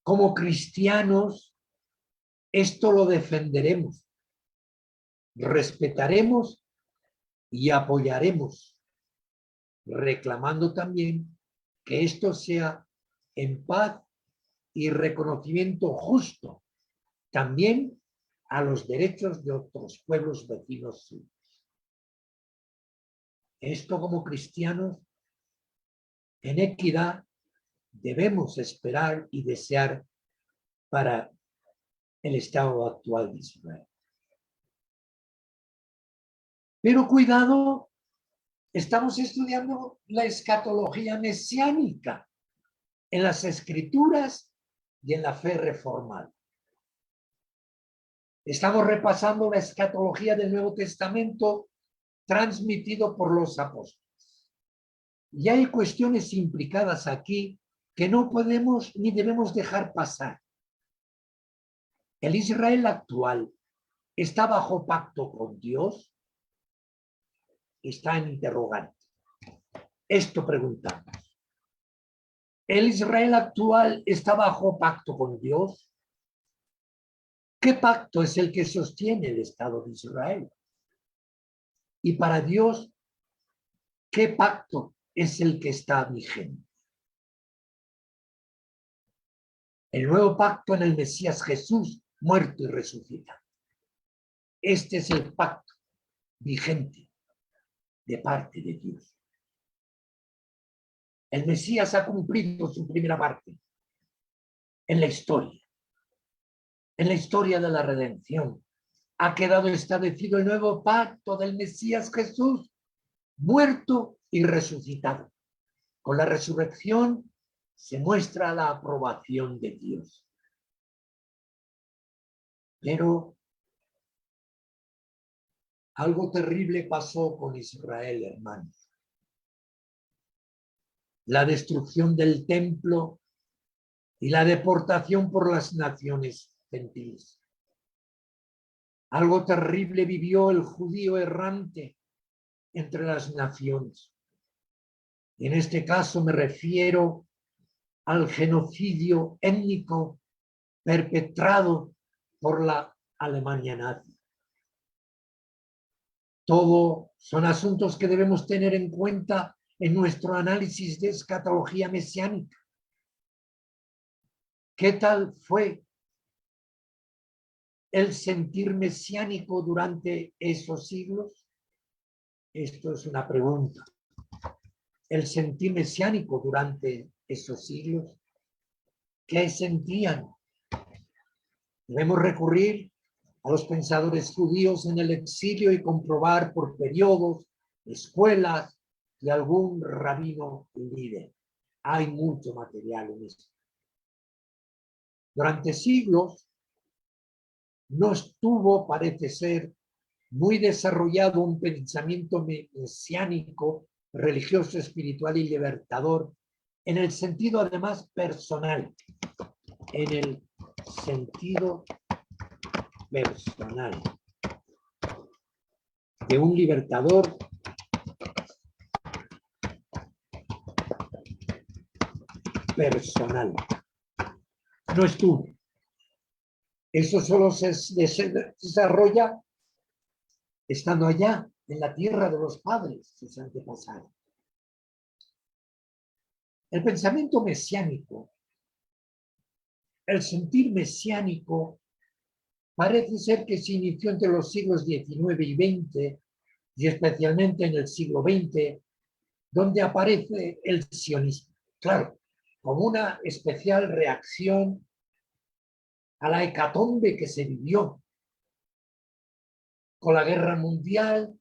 como cristianos, esto lo defenderemos, respetaremos y apoyaremos, reclamando también que esto sea en paz y reconocimiento justo también a los derechos de otros pueblos vecinos suyos. Esto como cristianos, en equidad, debemos esperar y desear para el estado actual de Israel. Pero cuidado, estamos estudiando la escatología mesiánica en las escrituras y en la fe reformada. Estamos repasando la escatología del Nuevo Testamento transmitido por los apóstoles. Y hay cuestiones implicadas aquí que no podemos ni debemos dejar pasar. ¿El Israel actual está bajo pacto con Dios? Está en interrogante. Esto preguntamos. ¿El Israel actual está bajo pacto con Dios? ¿Qué pacto es el que sostiene el Estado de Israel? Y para Dios, ¿qué pacto es el que está vigente? El nuevo pacto en el Mesías Jesús, muerto y resucitado. Este es el pacto vigente de parte de Dios. El Mesías ha cumplido su primera parte en la historia de la redención. Ha quedado establecido el nuevo pacto del Mesías Jesús, muerto y resucitado. Con la resurrección se muestra la aprobación de Dios. Pero algo terrible pasó con Israel, hermanos. La destrucción del templo y la deportación por las naciones gentiles. Algo terrible vivió el judío errante entre las naciones. Y en este caso me refiero al genocidio étnico perpetrado por la Alemania nazi. Todo son asuntos que debemos tener en cuenta en nuestro análisis de escatología mesiánica. ¿Qué tal fue el sentir mesiánico durante esos siglos? Esto es una pregunta. El sentir mesiánico durante esos siglos, ¿qué sentían? Debemos recurrir a los pensadores judíos en el exilio y comprobar por periodos, escuelas y algún rabino líder. Hay mucho material en esto. Durante siglos no estuvo, parece ser, muy desarrollado un pensamiento mesiánico, religioso, espiritual y libertador, en el sentido además personal, en el sentido personal de un libertador personal. No estuvo. Eso solo se desarrolla estando allá, en la tierra de los padres, sus antepasados. El pensamiento mesiánico, el sentir mesiánico, parece ser que se inició entre los siglos XIX y XX, y especialmente en el siglo XX, donde aparece el sionismo. Claro, como una especial reacción a la hecatombe que se vivió con la guerra mundial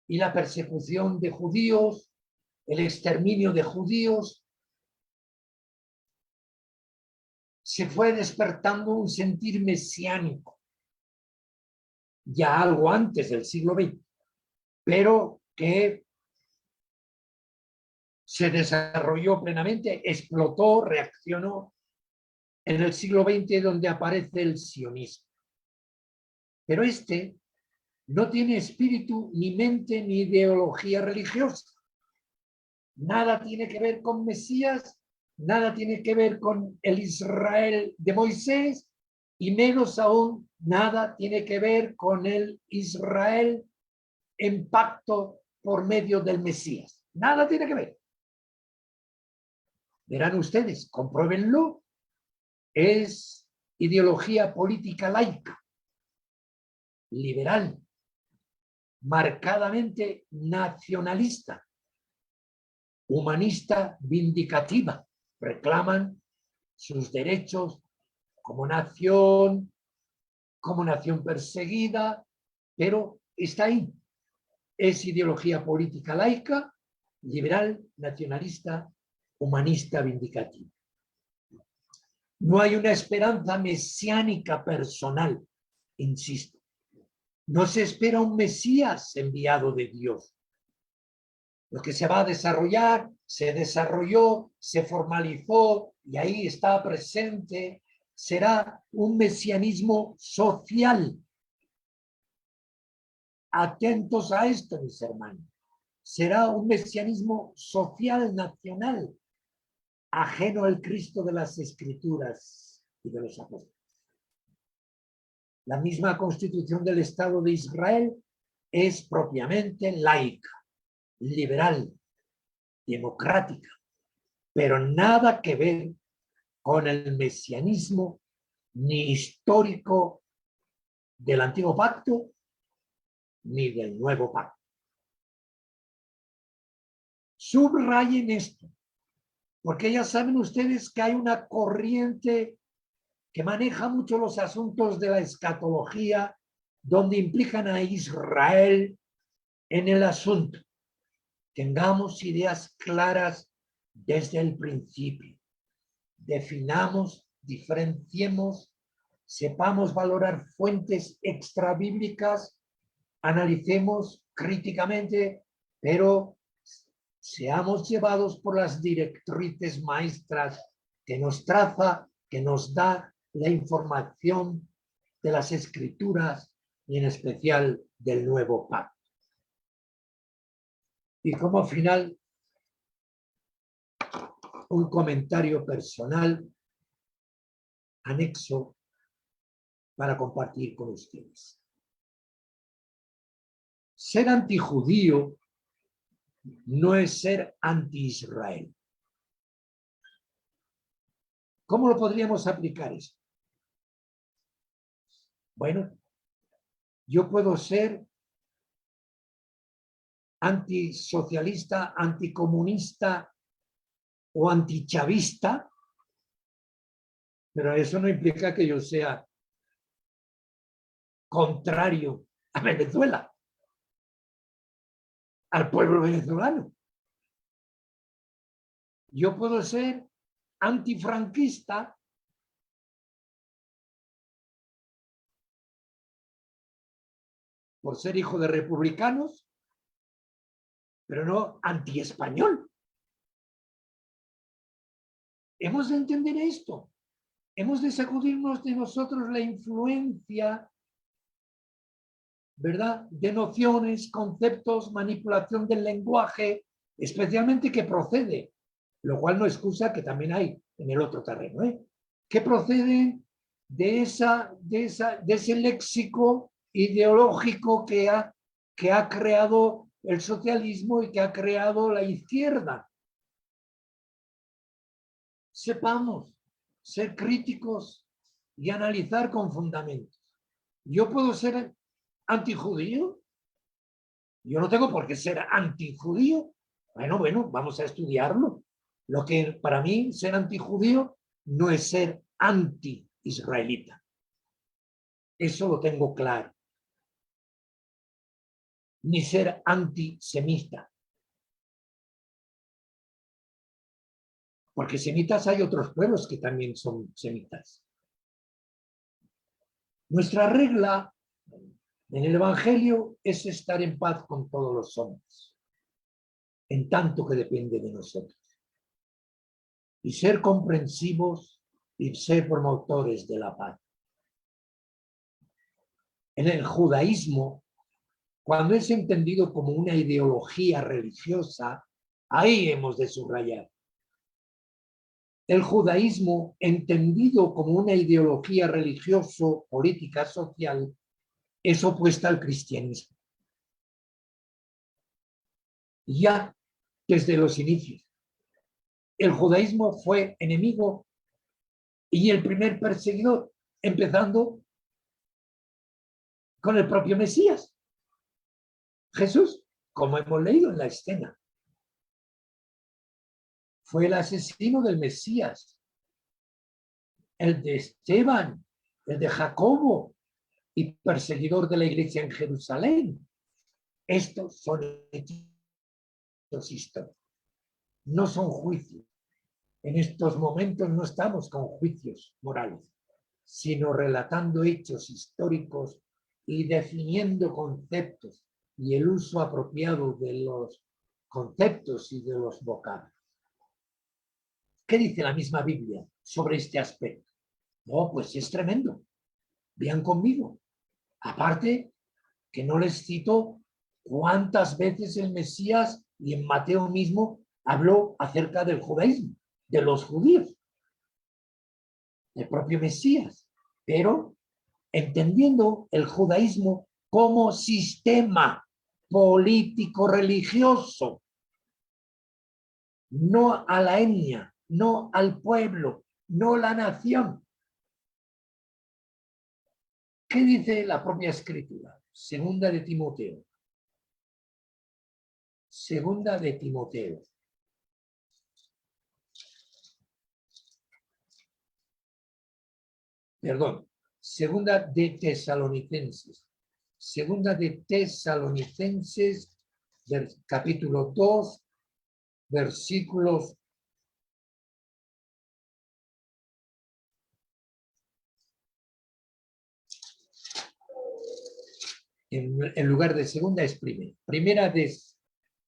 y la persecución de judíos, el exterminio de judíos. Se fue despertando un sentir mesiánico, ya algo antes del siglo XX, pero que se desarrolló plenamente, explotó, reaccionó en el siglo XX, donde aparece el sionismo. Pero este no tiene espíritu, ni mente, ni ideología religiosa. Nada tiene que ver con Mesías, nada tiene que ver con el Israel de Moisés, y menos aún nada tiene que ver con el Israel en pacto por medio del Mesías. Nada tiene que ver. Verán ustedes, compruébenlo, es ideología política laica, liberal, marcadamente nacionalista, humanista vindicativa. Reclaman sus derechos como nación perseguida, pero está ahí. Es ideología política laica, liberal, nacionalista, humanista vindicativa. No hay una esperanza mesiánica personal, insisto. No se espera un Mesías enviado de Dios. Lo que se va a desarrollar, se desarrolló, se formalizó y ahí está presente, será un mesianismo social. Atentos a esto, mis hermanos. Será un mesianismo social nacional, ajeno al Cristo de las Escrituras y de los apóstoles. La misma constitución del Estado de Israel es propiamente laica, liberal, democrática, pero nada que ver con el mesianismo ni histórico del Antiguo Pacto ni del Nuevo Pacto. Subrayen esto, porque ya saben ustedes que hay una corriente que maneja mucho los asuntos de la escatología, donde implican a Israel en el asunto. Tengamos ideas claras desde el principio. Definamos, diferenciemos, sepamos valorar fuentes extrabíblicas, analicemos críticamente, pero seamos llevados por las directrices maestras que nos traza, que nos da la información de las Escrituras y en especial del Nuevo Pacto. Y como final, un comentario personal anexo para compartir con ustedes. Ser antijudío no es ser anti-Israel. ¿Cómo lo podríamos aplicar eso? Bueno, yo puedo ser antisocialista, anticomunista o antichavista, pero eso no implica que yo sea contrario a Venezuela, al pueblo venezolano. Yo puedo ser antifranquista por ser hijo de republicanos, pero no antiespañol. Hemos de entender esto. Hemos de sacudirnos de nosotros la influencia, ¿verdad?, de nociones, conceptos, manipulación del lenguaje, especialmente que procede, lo cual no excusa que también hay en el otro terreno, que proceden de ese léxico ideológico que ha creado el socialismo y que ha creado la izquierda. Sepamos ser críticos y analizar con fundamentos. Yo puedo ser antijudío. Yo no tengo por qué ser antijudío. Bueno, vamos a estudiarlo. Lo que para mí ser antijudío no es ser anti-israelita. Eso lo tengo claro. Ni ser antisemita. Porque semitas hay otros pueblos que también son semitas. Nuestra regla en el Evangelio es estar en paz con todos los hombres, en tanto que depende de nosotros. Y ser comprensivos y ser promotores de la paz. En el judaísmo, cuando es entendido como una ideología religiosa, ahí hemos de subrayar. El judaísmo, entendido como una ideología religioso, política, social, es opuesta al cristianismo. Ya desde los inicios. El judaísmo fue enemigo y el primer perseguidor, empezando con el propio Mesías. Jesús, como hemos leído en la escena, fue el asesino del Mesías, el de Esteban, el de Jacobo y perseguidor de la iglesia en Jerusalén. Estos son hechos históricos, no son juicios. En estos momentos no estamos con juicios morales, sino relatando hechos históricos y definiendo conceptos y el uso apropiado de los conceptos y de los vocablos. ¿Qué dice la misma Biblia sobre este aspecto? No, pues es tremendo. Vean conmigo. Aparte, que no les cito cuántas veces el Mesías y en Mateo mismo habló acerca del judaísmo, de los judíos, el propio Mesías, pero entendiendo el judaísmo como sistema político religioso, no a la etnia, no al pueblo, no la nación. ¿Qué dice la propia Escritura? Segunda de Timoteo. Segunda de Timoteo. Perdón, segunda de Tesalonicenses. Segunda de Tesalonicenses, del capítulo 2, versículos en lugar de segunda es primera. Primera de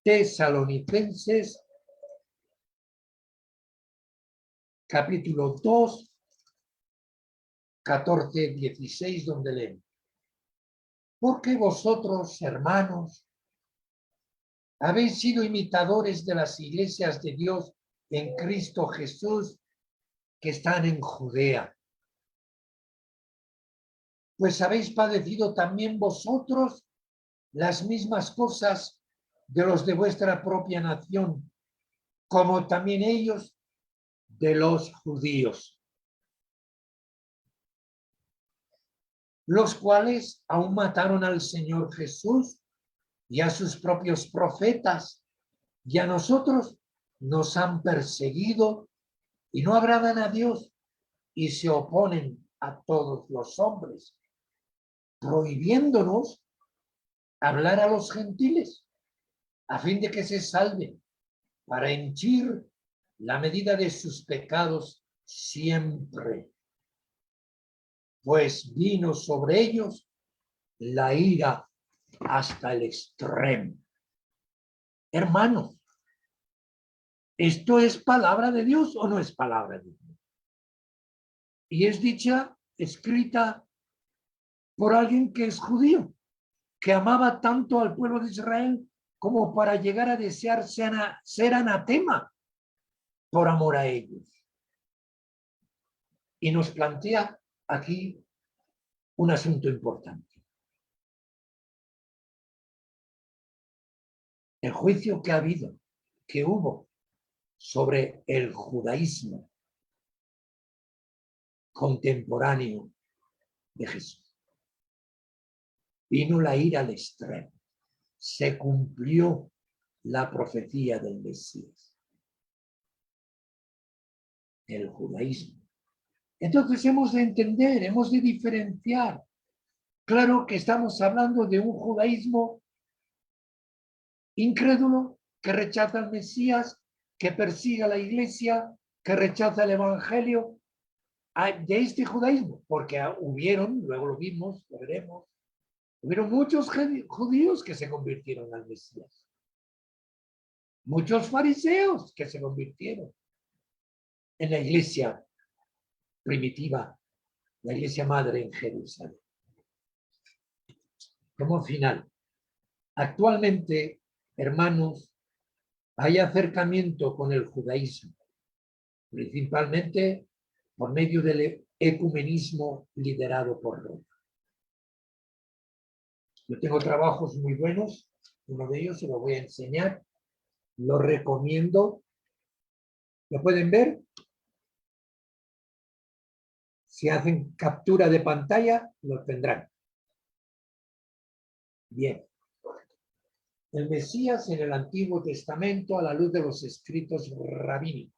Tesalonicenses, capítulo 2, 14, 16, donde leen. Porque vosotros, hermanos, habéis sido imitadores de las iglesias de Dios en Cristo Jesús que están en Judea. Pues habéis padecido también vosotros las mismas cosas de los de vuestra propia nación, como también ellos de los judíos, los cuales aún mataron al Señor Jesús y a sus propios profetas, y a nosotros nos han perseguido y no agradan a Dios y se oponen a todos los hombres, prohibiéndonos hablar a los gentiles a fin de que se salven, para henchir la medida de sus pecados siempre. Pues vino sobre ellos la ira hasta el extremo. Hermanos, ¿esto es palabra de Dios o no es palabra de Dios? Y es dicha, escrita por alguien que es judío, que amaba tanto al pueblo de Israel como para llegar a desear ser anatema por amor a ellos. Y nos plantea aquí un asunto importante. El juicio que ha habido, que hubo sobre el judaísmo contemporáneo de Jesús. Vino la ira al extremo. Se cumplió la profecía del Mesías. el judaísmo. Entonces hemos de entender, hemos de diferenciar. Claro que estamos hablando de un judaísmo incrédulo que rechaza al Mesías, que persigue a la iglesia, que rechaza el evangelio, de este judaísmo, porque hubieron, luego lo vimos, lo veremos, hubieron muchos judíos que se convirtieron al Mesías. Muchos fariseos que se convirtieron en la iglesia primitiva, la iglesia madre en Jerusalén. Como final, actualmente, hermanos, hay acercamiento con el judaísmo, principalmente por medio del ecumenismo liderado por Roma. Yo tengo trabajos muy buenos, uno de ellos se lo voy a enseñar, lo recomiendo. ¿Lo pueden ver? Si hacen captura de pantalla, lo tendrán. Bien. El Mesías en el Antiguo Testamento a la luz de los escritos rabínicos.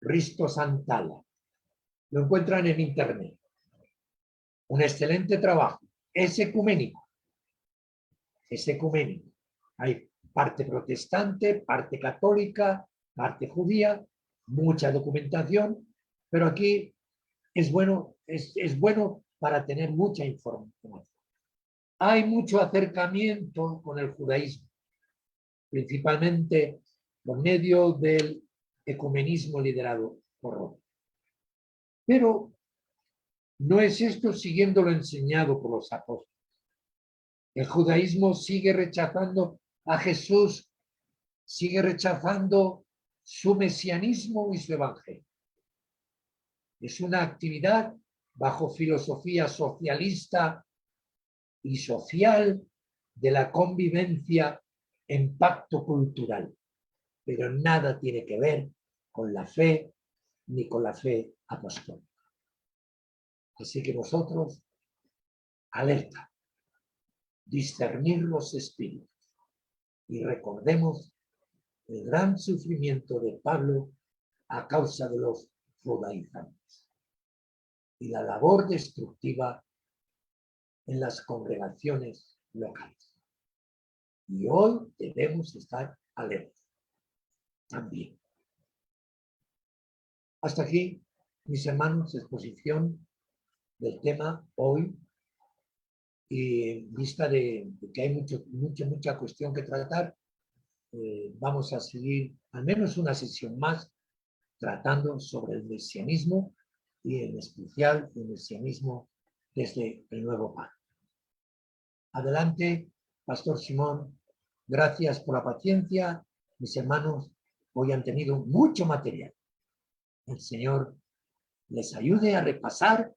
Risto Santala. Lo encuentran en internet. Un excelente trabajo. Es ecuménico. Es ecuménico. Hay parte protestante, parte católica, parte judía, mucha documentación, pero aquí es bueno para tener mucha información. Hay mucho acercamiento con el judaísmo, principalmente por medio del ecumenismo liderado por Roma. Pero no es esto siguiendo lo enseñado por los apóstoles. El judaísmo sigue rechazando a Jesús, sigue rechazando su mesianismo y su evangelio. Es una actividad bajo filosofía socialista y social de la convivencia en pacto cultural, pero nada tiene que ver con la fe ni con la fe apostólica. Así que nosotros, alerta, discernir los espíritus y recordemos el gran sufrimiento de Pablo a causa de los judaizantes y la labor destructiva en las congregaciones locales. Y hoy debemos estar alerta también. Hasta aquí, mis hermanos, exposición del tema hoy, y en vista de que hay mucha cuestión que tratar, vamos a seguir al menos una sesión más tratando sobre el mesianismo y en especial el mesianismo desde el Nuevo Pacto. Adelante, Pastor Simón. Gracias por la paciencia. Mis hermanos, hoy han tenido mucho material. El Señor les ayude a repasar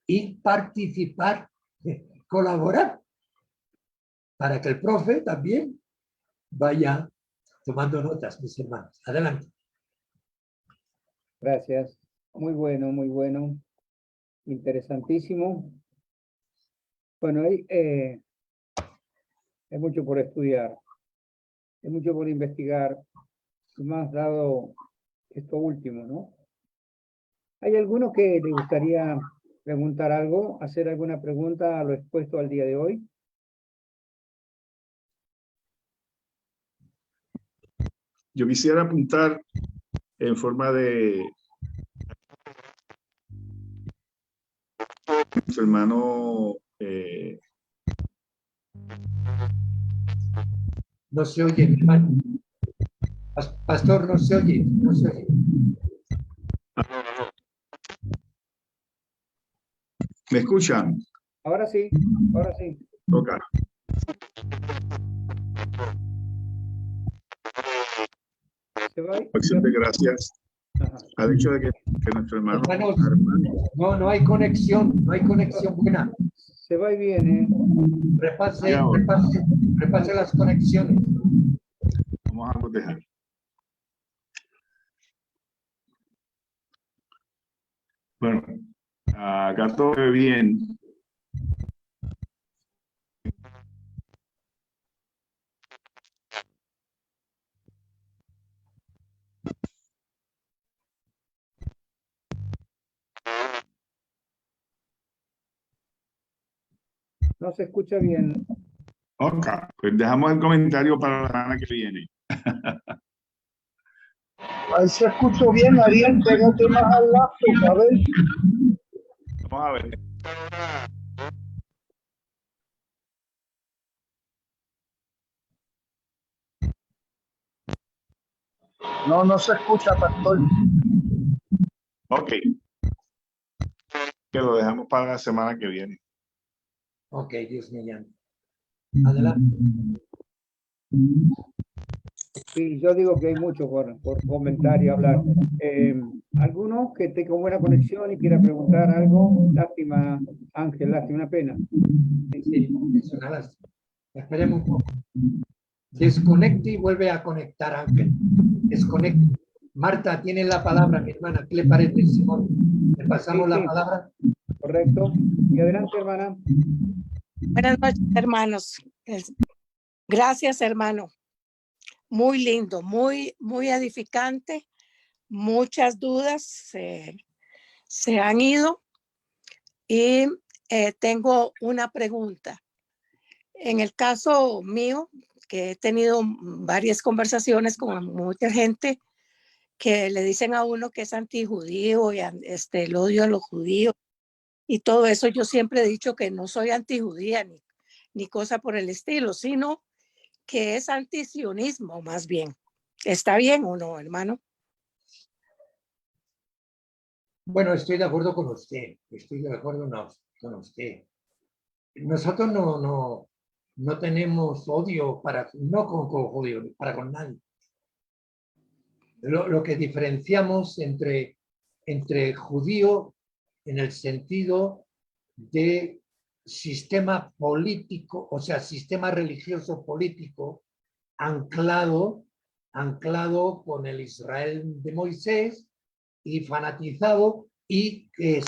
y participar, colaborar, para que el profe también vaya tomando notas, mis hermanos. Adelante. Gracias. Muy bueno. Interesantísimo. Bueno, hay mucho por estudiar, hay mucho por investigar. Y más dado esto último, ¿no? ¿Hay alguno que le gustaría preguntar algo, hacer alguna pregunta a lo expuesto al día de hoy? Yo quisiera apuntar en forma de su hermano. No se oye, mi hermano. Pastor, no se oye, no se oye. ¿Me escuchan? Ahora sí, ahora sí. Ok. ¿Se va? Acción de gracias Ajá. al hecho de que nuestro hermano. Hermanos, no hay conexión buena. Se va y viene. Repase las conexiones. Vamos a proteger. Bueno, acá todo ve bien. No se escucha bien. Ok, pues dejamos el comentario para la semana que viene. Ahí se escuchó bien, Ariel, pégate más al laptop, a ver. Vamos a ver. No, no se escucha, pastor. Ok. Que lo dejamos para la semana que viene. Ok, Dios mediante. Adelante. Sí, yo digo que hay mucho por comentar y hablar. ¿Alguno que tenga buena conexión y quiera preguntar algo? Lástima, Ángel, lástima, una pena. Sí, es una lástima. Esperemos un poco. Desconecte y vuelve a conectar, Ángel. Desconecte. Marta, tiene la palabra, mi hermana. ¿Qué le parece, Simón? Le pasamos Sí, la sí. palabra. Correcto. Y adelante, hermana. Buenas noches, hermanos. Gracias, hermano. Muy lindo, muy edificante. Muchas dudas se han ido y tengo una pregunta. En el caso mío, que he tenido varias conversaciones con mucha gente que le dicen a uno que es antijudío y el odio a los judíos y todo eso, yo siempre he dicho que no soy antijudía ni cosa por el estilo, sino que es antisionismo más bien. ¿Está bien o no, hermano? Bueno, estoy de acuerdo con usted. Estoy de acuerdo con usted. Nosotros no tenemos odio no con judíos, para con nadie. Lo que diferenciamos entre judío en el sentido de sistema político, o sea, sistema religioso político anclado con el Israel de Moisés y fanatizado y que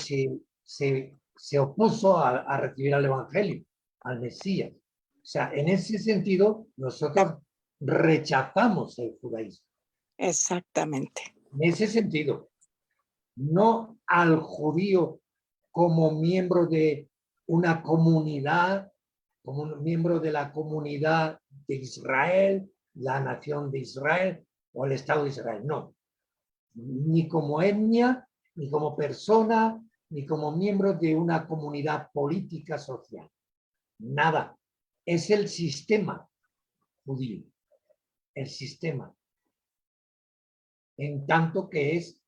se opuso a recibir al Evangelio, al Mesías. O sea, en ese sentido, nosotros rechazamos el judaísmo. Exactamente. En ese sentido, no al judío como miembro de una comunidad, como un miembro de la comunidad de Israel, la nación de Israel o el Estado de Israel, no. Ni como etnia, ni como persona, ni como miembro de una comunidad política social. Nada. Es el sistema judío, el sistema. En tanto que es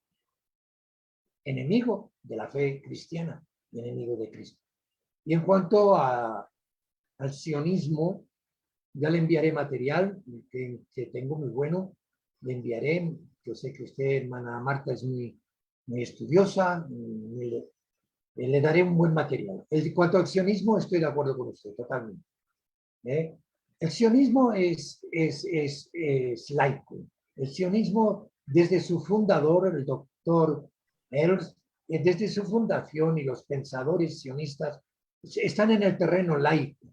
enemigo de la fe cristiana, enemigo de Cristo. Y en cuanto al sionismo, ya le enviaré material que tengo muy bueno, le enviaré, yo sé que usted, hermana Marta, es muy estudiosa, le daré un buen material. En cuanto al sionismo, estoy de acuerdo con usted, totalmente. El sionismo es laico. El sionismo, desde su fundador, el doctor Herzl, desde su fundación y los pensadores sionistas están en el terreno laico.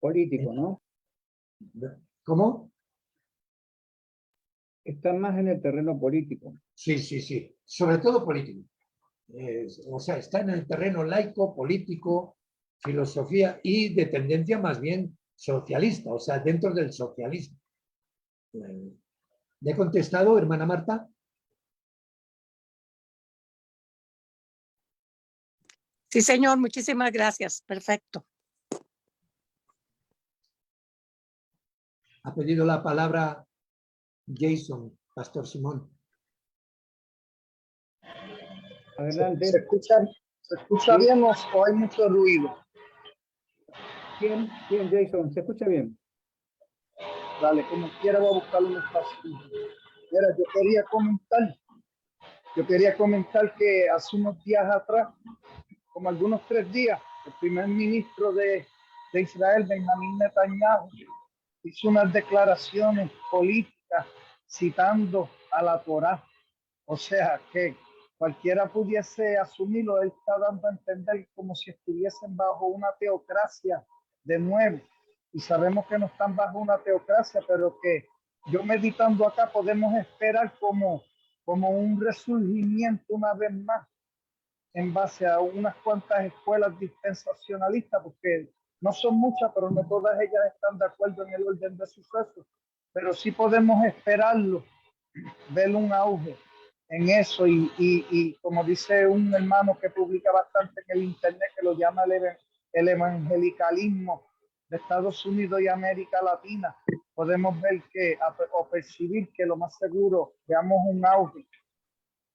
Político, ¿no? ¿Cómo? Están más en el terreno político. Sí, sí, sí. Sobre todo político. O sea, está en el terreno laico, político, filosofía y de tendencia más bien socialista, o sea, dentro del socialismo. ¿Le he contestado, hermana Marta? Sí, señor, muchísimas gracias. Perfecto. Ha pedido la palabra Jason, Pastor Simón. Adelante. ¿Se escucha Sí. bien o hay mucho ruido? Bien, Jason, ¿se escucha bien? Dale, como quiera voy a buscar un espacio. Mira, yo quería comentar que hace unos días atrás, como algunos 3 días, el primer ministro de Israel, Benjamín Netanyahu, hizo unas declaraciones políticas citando a la Torá. O sea, que cualquiera pudiese asumirlo. Él está dando a entender como si estuviesen bajo una teocracia de nuevo. Y sabemos que no están bajo una teocracia, pero que yo meditando acá podemos esperar como un resurgimiento una vez más en base a unas cuantas escuelas dispensacionalistas, porque No son muchas, pero no todas ellas están de acuerdo en el orden de sucesos. Pero sí podemos esperarlo, ver un auge en eso y como dice un hermano que publica bastante en el internet, que lo llama el evangelicalismo de Estados Unidos y América Latina, podemos ver que o percibir que lo más seguro veamos un auge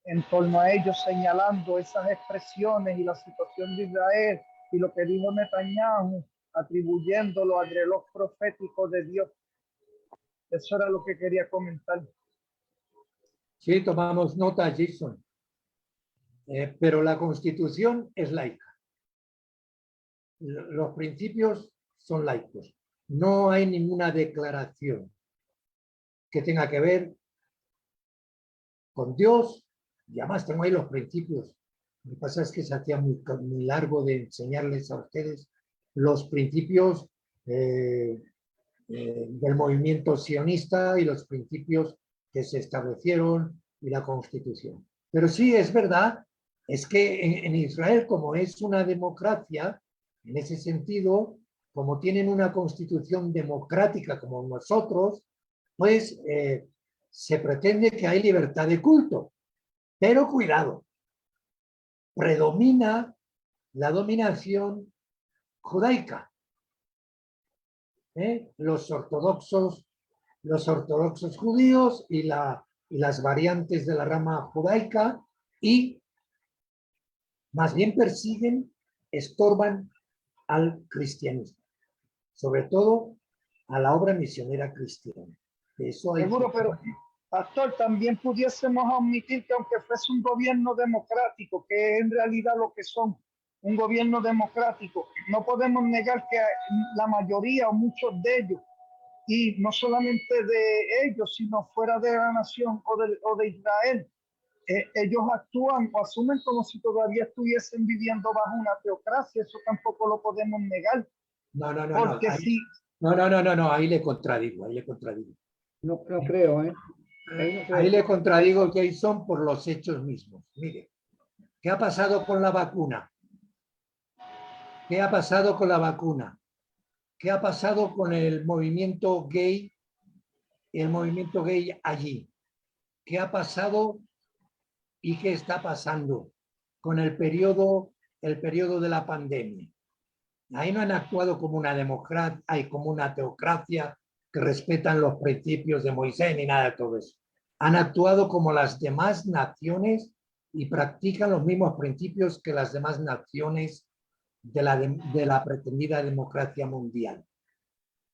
en torno a ellos, señalando esas expresiones y la situación de Israel y lo que dijo Netanyahu, atribuyéndolo al reloj profético de Dios. Eso era lo que quería comentar. Sí, tomamos nota, Jason. Pero la Constitución es laica. Los principios son laicos. No hay ninguna declaración que tenga que ver con Dios. Y además tengo ahí los principios. Lo que pasa es que se hacía muy largo de enseñarles a ustedes los principios del movimiento sionista y los principios que se establecieron y la Constitución. Pero sí es verdad, es que en Israel, como es una democracia, en ese sentido, como tienen una constitución democrática como nosotros, pues se pretende que hay libertad de culto. Pero cuidado, predomina la dominación judaica. Los ortodoxos judíos y las variantes de la rama judaica, y más bien persiguen, estorban al cristianismo, sobre todo a la obra misionera cristiana. Eso hay seguro, pero pastor, también pudiésemos admitir que aunque fuese un gobierno democrático, que es en realidad lo que son, un gobierno democrático, no podemos negar que la mayoría o muchos de ellos, y no solamente de ellos, sino fuera de la nación o de Israel, ellos actúan o asumen como si todavía estuviesen viviendo bajo una teocracia. Eso tampoco lo podemos negar. No, porque ahí, sí. No, ahí le contradigo. No creo, ¿eh? Ahí le contradigo, Jason, por los hechos mismos. Mire, ¿qué ha pasado con la vacuna? ¿Qué ha pasado con la vacuna? ¿Qué ha pasado con el movimiento gay allí? ¿Qué ha pasado y qué está pasando con el periodo de la pandemia? Ahí no han actuado como una democracia y como una teocracia que respetan los principios de Moisés ni nada de todo eso. Han actuado como las demás naciones y practican los mismos principios que las demás naciones de la pretendida democracia mundial.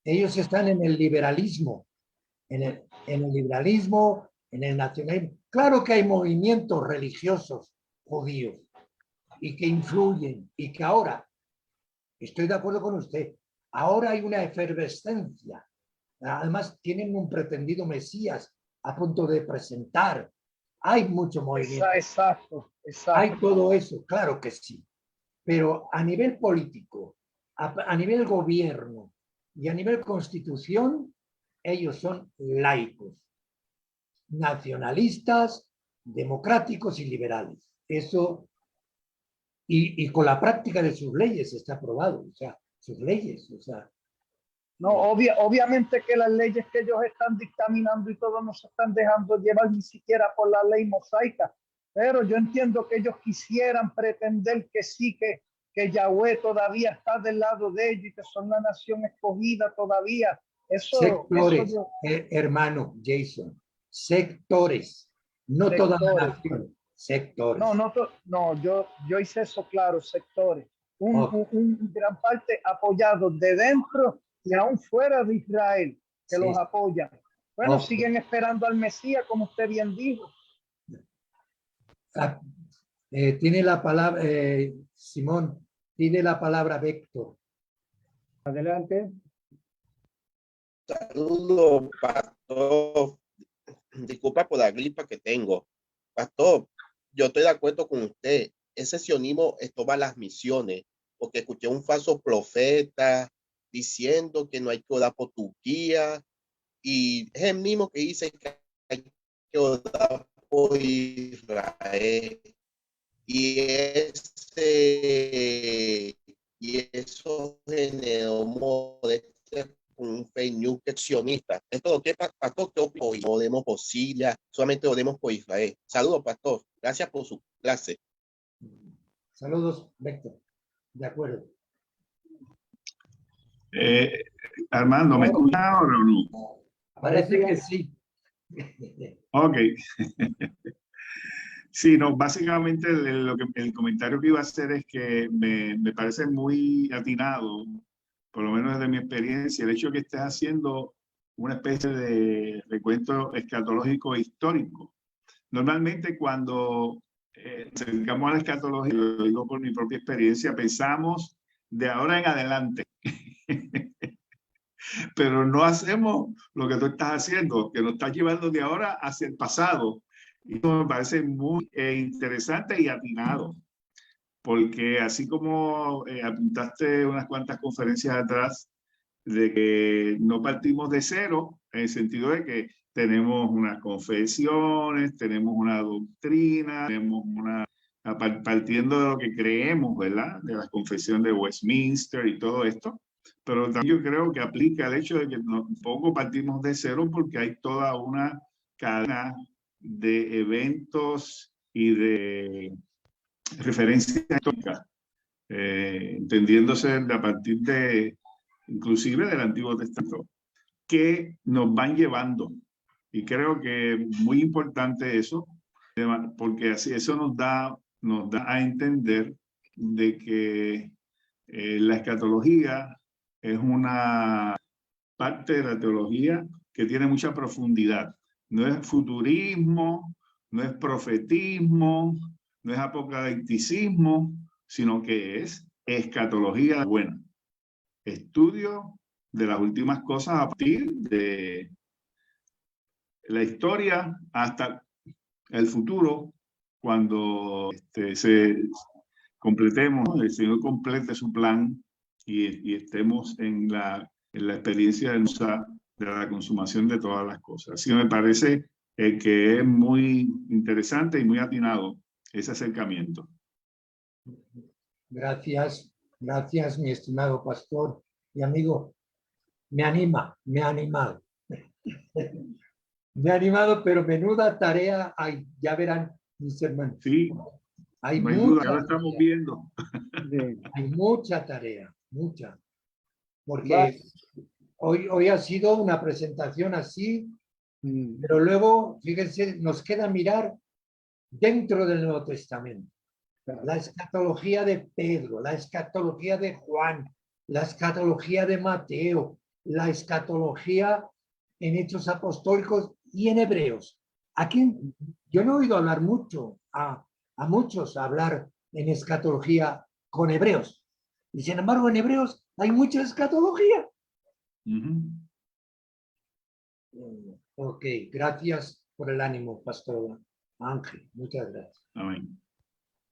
Ellos están en el liberalismo, en el liberalismo, en el nacionalismo. Claro que hay movimientos religiosos judíos y que influyen y que ahora, estoy de acuerdo con usted, ahora hay una efervescencia. Además, tienen un pretendido Mesías a punto de presentar. Hay mucho movimiento. Exacto. Hay todo eso, claro que sí. Pero a nivel político, a nivel gobierno y a nivel constitución, ellos son laicos, nacionalistas, democráticos y liberales. Eso, y con la práctica de sus leyes está aprobado, o sea, sus leyes, o sea. No, obviamente que las leyes que ellos están dictaminando y todo no se están dejando llevar ni siquiera por la ley mosaica, pero yo entiendo que ellos quisieran pretender que sí, que Yahweh todavía está del lado de ellos y que son la nación escogida todavía. Sectores, hermano Jason, sectores, no toda la nación, sectores. No, yo hice eso claro, sectores. Un gran parte apoyado de dentro y aún fuera de Israel, que los apoyan. Bueno, siguen esperando al Mesías, como usted bien dijo. Tiene la palabra, Simón, tiene la palabra Víctor. Adelante. Saludos, pastor. Disculpa por la gripa que tengo. Pastor, yo estoy de acuerdo con usted. Ese sionismo toma las misiones, porque escuché un falso profeta diciendo que no hay que orar por Turquía, y es el mismo que dice que hay que orar por Israel. Y y eso generó modestia con un fake news sionista. Esto que pastor, que oremos por Siria, solamente oremos por Israel. Saludos, pastor. Gracias por su clase. Saludos, Víctor. De acuerdo. Armando, ¿me escuchas ahora o no? Parece que sí. Ok. Sí, no, básicamente el comentario que iba a hacer es que me parece muy atinado, por lo menos desde mi experiencia, el hecho de que estés haciendo una especie de recuento escatológico histórico. Normalmente cuando acercamos a la escatología, lo digo por mi propia experiencia, pensamos de ahora en adelante. Pero no hacemos lo que tú estás haciendo, que nos estás llevando de ahora hacia el pasado. Y eso me parece muy interesante y atinado, porque así como apuntaste unas cuantas conferencias atrás, de que no partimos de cero, en el sentido de que tenemos unas confesiones, tenemos una doctrina, tenemos una, partiendo de lo que creemos, ¿verdad? De la confesión de Westminster y todo esto. Pero también yo creo que aplica el hecho de que tampoco partimos de cero, porque hay toda una cadena de eventos y de referencias históricas, entendiéndose a partir de, inclusive del Antiguo Testamento, que nos van llevando. Y creo que es muy importante eso, porque así eso nos da a entender de que la escatología es una parte de la teología que tiene mucha profundidad. No es futurismo, no es profetismo, no es apocalipticismo, sino que es escatología buena. Estudio de las últimas cosas a partir de la historia hasta el futuro, cuando completemos, el Señor complete su plan y estemos en la experiencia de la consumación de todas las cosas. Así me parece que es muy interesante y muy atinado ese acercamiento. Gracias, gracias, mi estimado pastor y amigo. Me anima, me ha animado. Me ha animado, pero menuda tarea hay, ya verán mis hermanos. Sí, hay no hay duda, ahora estamos viendo. Hay mucha tarea, mucha. Porque hoy ha sido una presentación así, pero luego, fíjense, nos queda mirar dentro del Nuevo Testamento. La escatología de Pedro, la escatología de Juan, la escatología de Mateo, la escatología en Hechos Apostólicos y en Hebreos. Aquí yo no he oído hablar mucho a muchos hablar en escatología con Hebreos. Y sin embargo, en Hebreos hay mucha escatología. Ok, gracias por el ánimo, pastor Ángel. Muchas gracias. Amén.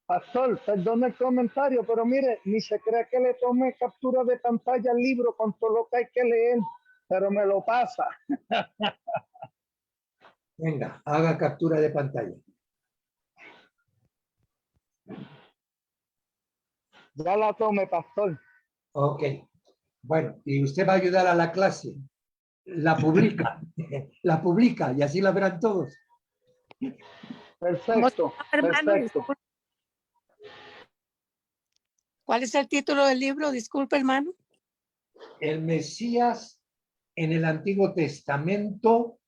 Pastor, perdón el comentario, pero mire, ni se cree que le tome captura de pantalla al libro con todo lo que hay que leer, pero me lo pasa. Venga, haga captura de pantalla. Ya la tome, pastor. Ok. Bueno, y usted va a ayudar a la clase. La publica. La publica y así la verán todos. Perfecto, perfecto. ¿Cuál es el título del libro? Disculpe, hermano. El Mesías en el Antiguo Testamento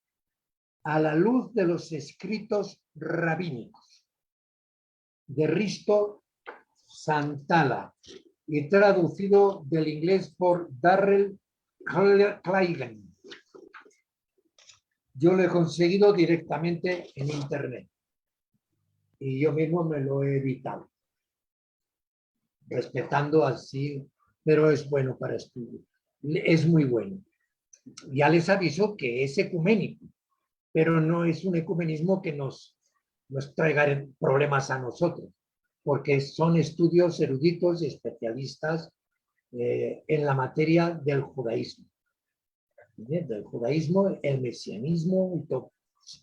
a la luz de los escritos rabínicos, de Risto Santala, y traducido del inglés por Darrell Claygan. Yo lo he conseguido directamente en internet y yo mismo me lo he editado, respetando así, pero es bueno para estudio. Es muy bueno. Ya les aviso que es ecuménico, pero no es un ecumenismo que nos traiga problemas a nosotros, porque son estudios eruditos y especialistas en la materia del judaísmo. Del judaísmo, el mesianismo, y todo.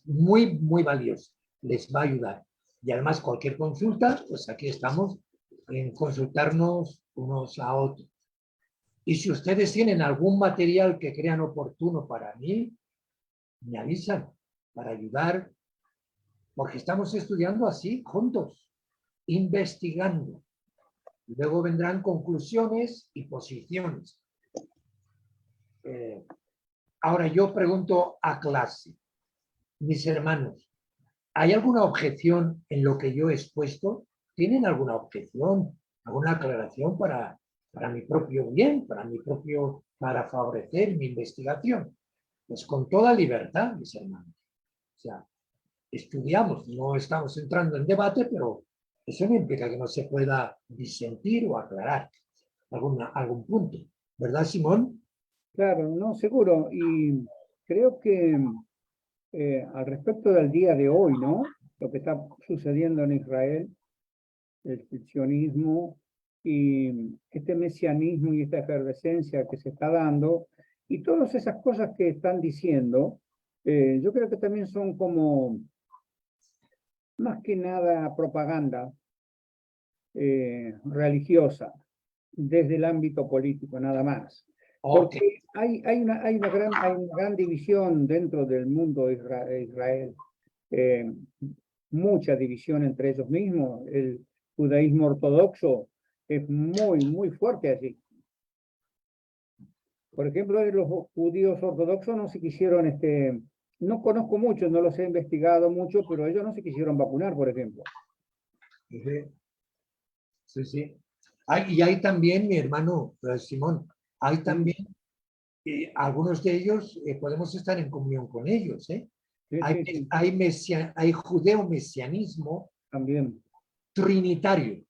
Muy, muy valioso. Les va a ayudar. Y además, cualquier consulta, pues aquí estamos en consultarnos unos a otros. Y si ustedes tienen algún material que crean oportuno para mí, me avisan para ayudar, porque estamos estudiando así, juntos, investigando. Luego vendrán conclusiones y posiciones. Ahora yo pregunto a clase, mis hermanos, ¿hay alguna objeción en lo que yo he expuesto? ¿Tienen alguna objeción, alguna aclaración para mi propio bien, para favorecer mi investigación? Pues con toda libertad, mis hermanos. O sea, estudiamos, no estamos entrando en debate, pero eso no implica que no se pueda disentir o aclarar algún punto. ¿Verdad, Simón? Claro, no, seguro. Y creo que al respecto del día de hoy, ¿no? Lo que está sucediendo en Israel, el sionismo y este mesianismo y esta efervescencia que se está dando, y todas esas cosas que están diciendo, yo creo que también son como, más que nada, propaganda religiosa, desde el ámbito político, nada más. Porque hay una gran división dentro del mundo de Israel, mucha división entre ellos mismos. El judaísmo ortodoxo es muy fuerte allí. Por ejemplo, los judíos ortodoxos no se quisieron, no conozco mucho, no los he investigado mucho, pero ellos no se quisieron vacunar, por ejemplo. Sí, sí. Y hay también, mi hermano Simón, hay también algunos de ellos, podemos estar en comunión con ellos, ¿eh? Sí, hay judeo-mesianismo también trinitario,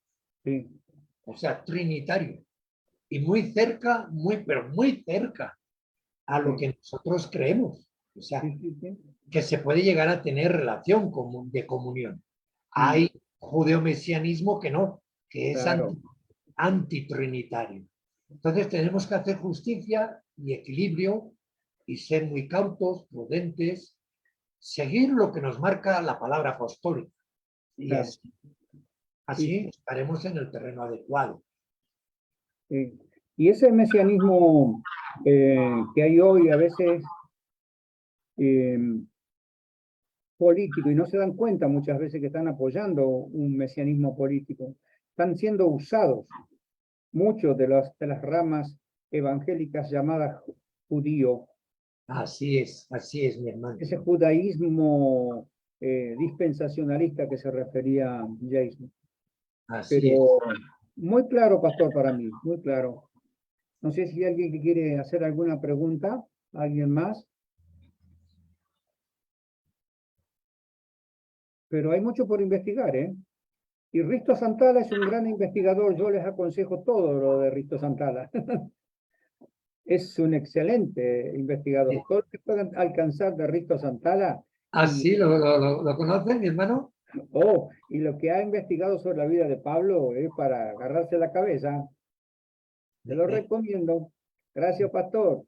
sí. O sea, trinitario, y muy cerca, pero muy cerca a lo que nosotros creemos, o sea, que se puede llegar a tener relación de comunión. Hay judeo-mesianismo que no, que es Claro. antitrinitario. Entonces tenemos que hacer justicia y equilibrio y ser muy cautos, prudentes, seguir lo que nos marca la palabra apostólica. Y Claro. así estaremos en el terreno adecuado. Y ese mesianismo que hay hoy a veces político, y no se dan cuenta muchas veces que están apoyando un mesianismo político, están siendo usados muchos de las ramas evangélicas llamadas judío. Así es, mi hermano. Ese judaísmo dispensacionalista que se refería Jason. Pero muy claro, pastor, para mí, muy claro. No sé si hay alguien que quiere hacer alguna pregunta, ¿alguien más? Pero hay mucho por investigar, ¿eh? Y Risto Santala es un gran investigador, yo les aconsejo todo lo de Risto Santala. Es un excelente investigador. Todo lo que puedan alcanzar de Risto Santala. ¿Sí? ¿Lo conocen, mi hermano? Oh, y lo que ha investigado sobre la vida de Pablo es para agarrarse la cabeza. Te lo recomiendo. Gracias, pastor.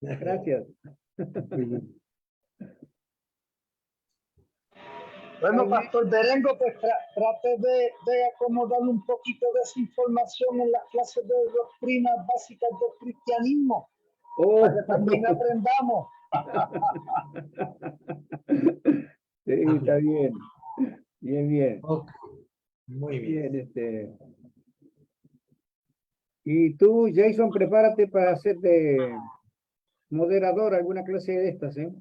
Gracias. Bueno, Pastor Berengo, pues trate de acomodar un poquito de esa información en las clases de doctrinas básicas del cristianismo, para que también aprendamos. Sí, está bien. Bien. Okay. Muy bien. Y tú, Jason, prepárate para ser de moderador alguna clase de estas, ¿eh?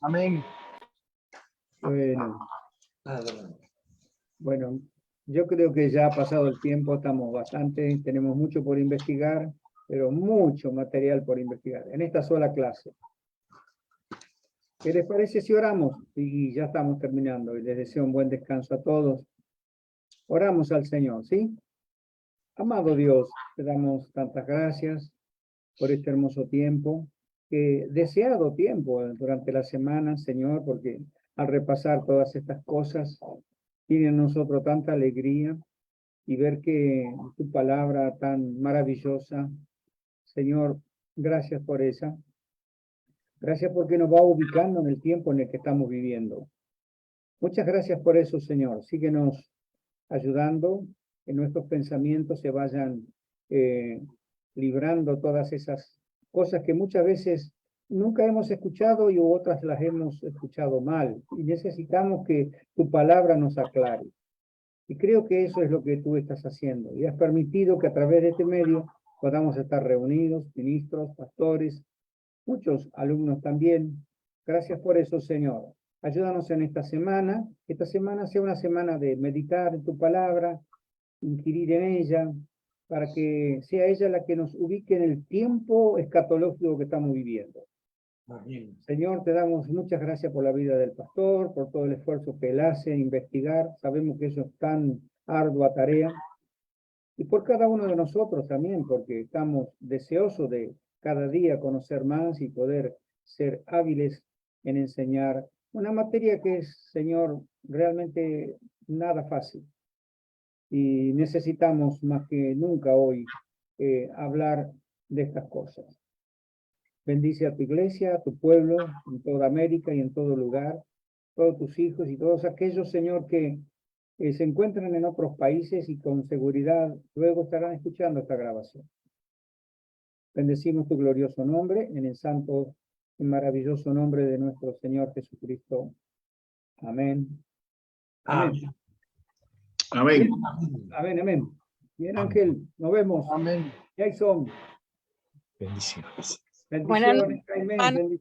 Amén. Bueno, yo creo que ya ha pasado el tiempo, estamos bastante, tenemos mucho por investigar, pero mucho material por investigar en esta sola clase. ¿Qué les parece si oramos? Y ya estamos terminando y les deseo un buen descanso a todos. Oramos al Señor, ¿sí? Amado Dios, te damos tantas gracias por este hermoso tiempo, deseado tiempo durante la semana, Señor, porque al repasar todas estas cosas, tiene en nosotros tanta alegría y ver que tu palabra tan maravillosa, Señor, gracias por esa. Gracias porque nos va ubicando en el tiempo en el que estamos viviendo. Muchas gracias por eso, Señor. Síguenos ayudando, que nuestros pensamientos se vayan librando todas esas cosas que muchas veces nunca hemos escuchado y otras las hemos escuchado mal. Y necesitamos que tu palabra nos aclare. Y creo que eso es lo que tú estás haciendo. Y has permitido que a través de este medio podamos estar reunidos, ministros, pastores, muchos alumnos también. Gracias por eso, Señor. Ayúdanos en esta semana. Que esta semana sea una semana de meditar en tu palabra, inquirir en ella, para que sea ella la que nos ubique en el tiempo escatológico que estamos viviendo. Amén. Señor, te damos muchas gracias por la vida del pastor, por todo el esfuerzo que él hace en investigar. Sabemos que eso es tan ardua tarea. Y por cada uno de nosotros también, porque estamos deseosos de cada día conocer más y poder ser hábiles en enseñar una materia que es, Señor, realmente nada fácil. Y necesitamos más que nunca hoy hablar de estas cosas. Bendice a tu iglesia, a tu pueblo, en toda América y en todo lugar, todos tus hijos y todos aquellos, Señor, que se encuentran en otros países y con seguridad luego estarán escuchando esta grabación. Bendecimos tu glorioso nombre en el santo y maravilloso nombre de nuestro Señor Jesucristo. Amén. Amén. Amén. Amén, amén. Bien, Amén. Ángel, nos vemos. Amén. Jason, Bendiciones. Buenas bendiciones, Jaime, hermanos. bendiciones.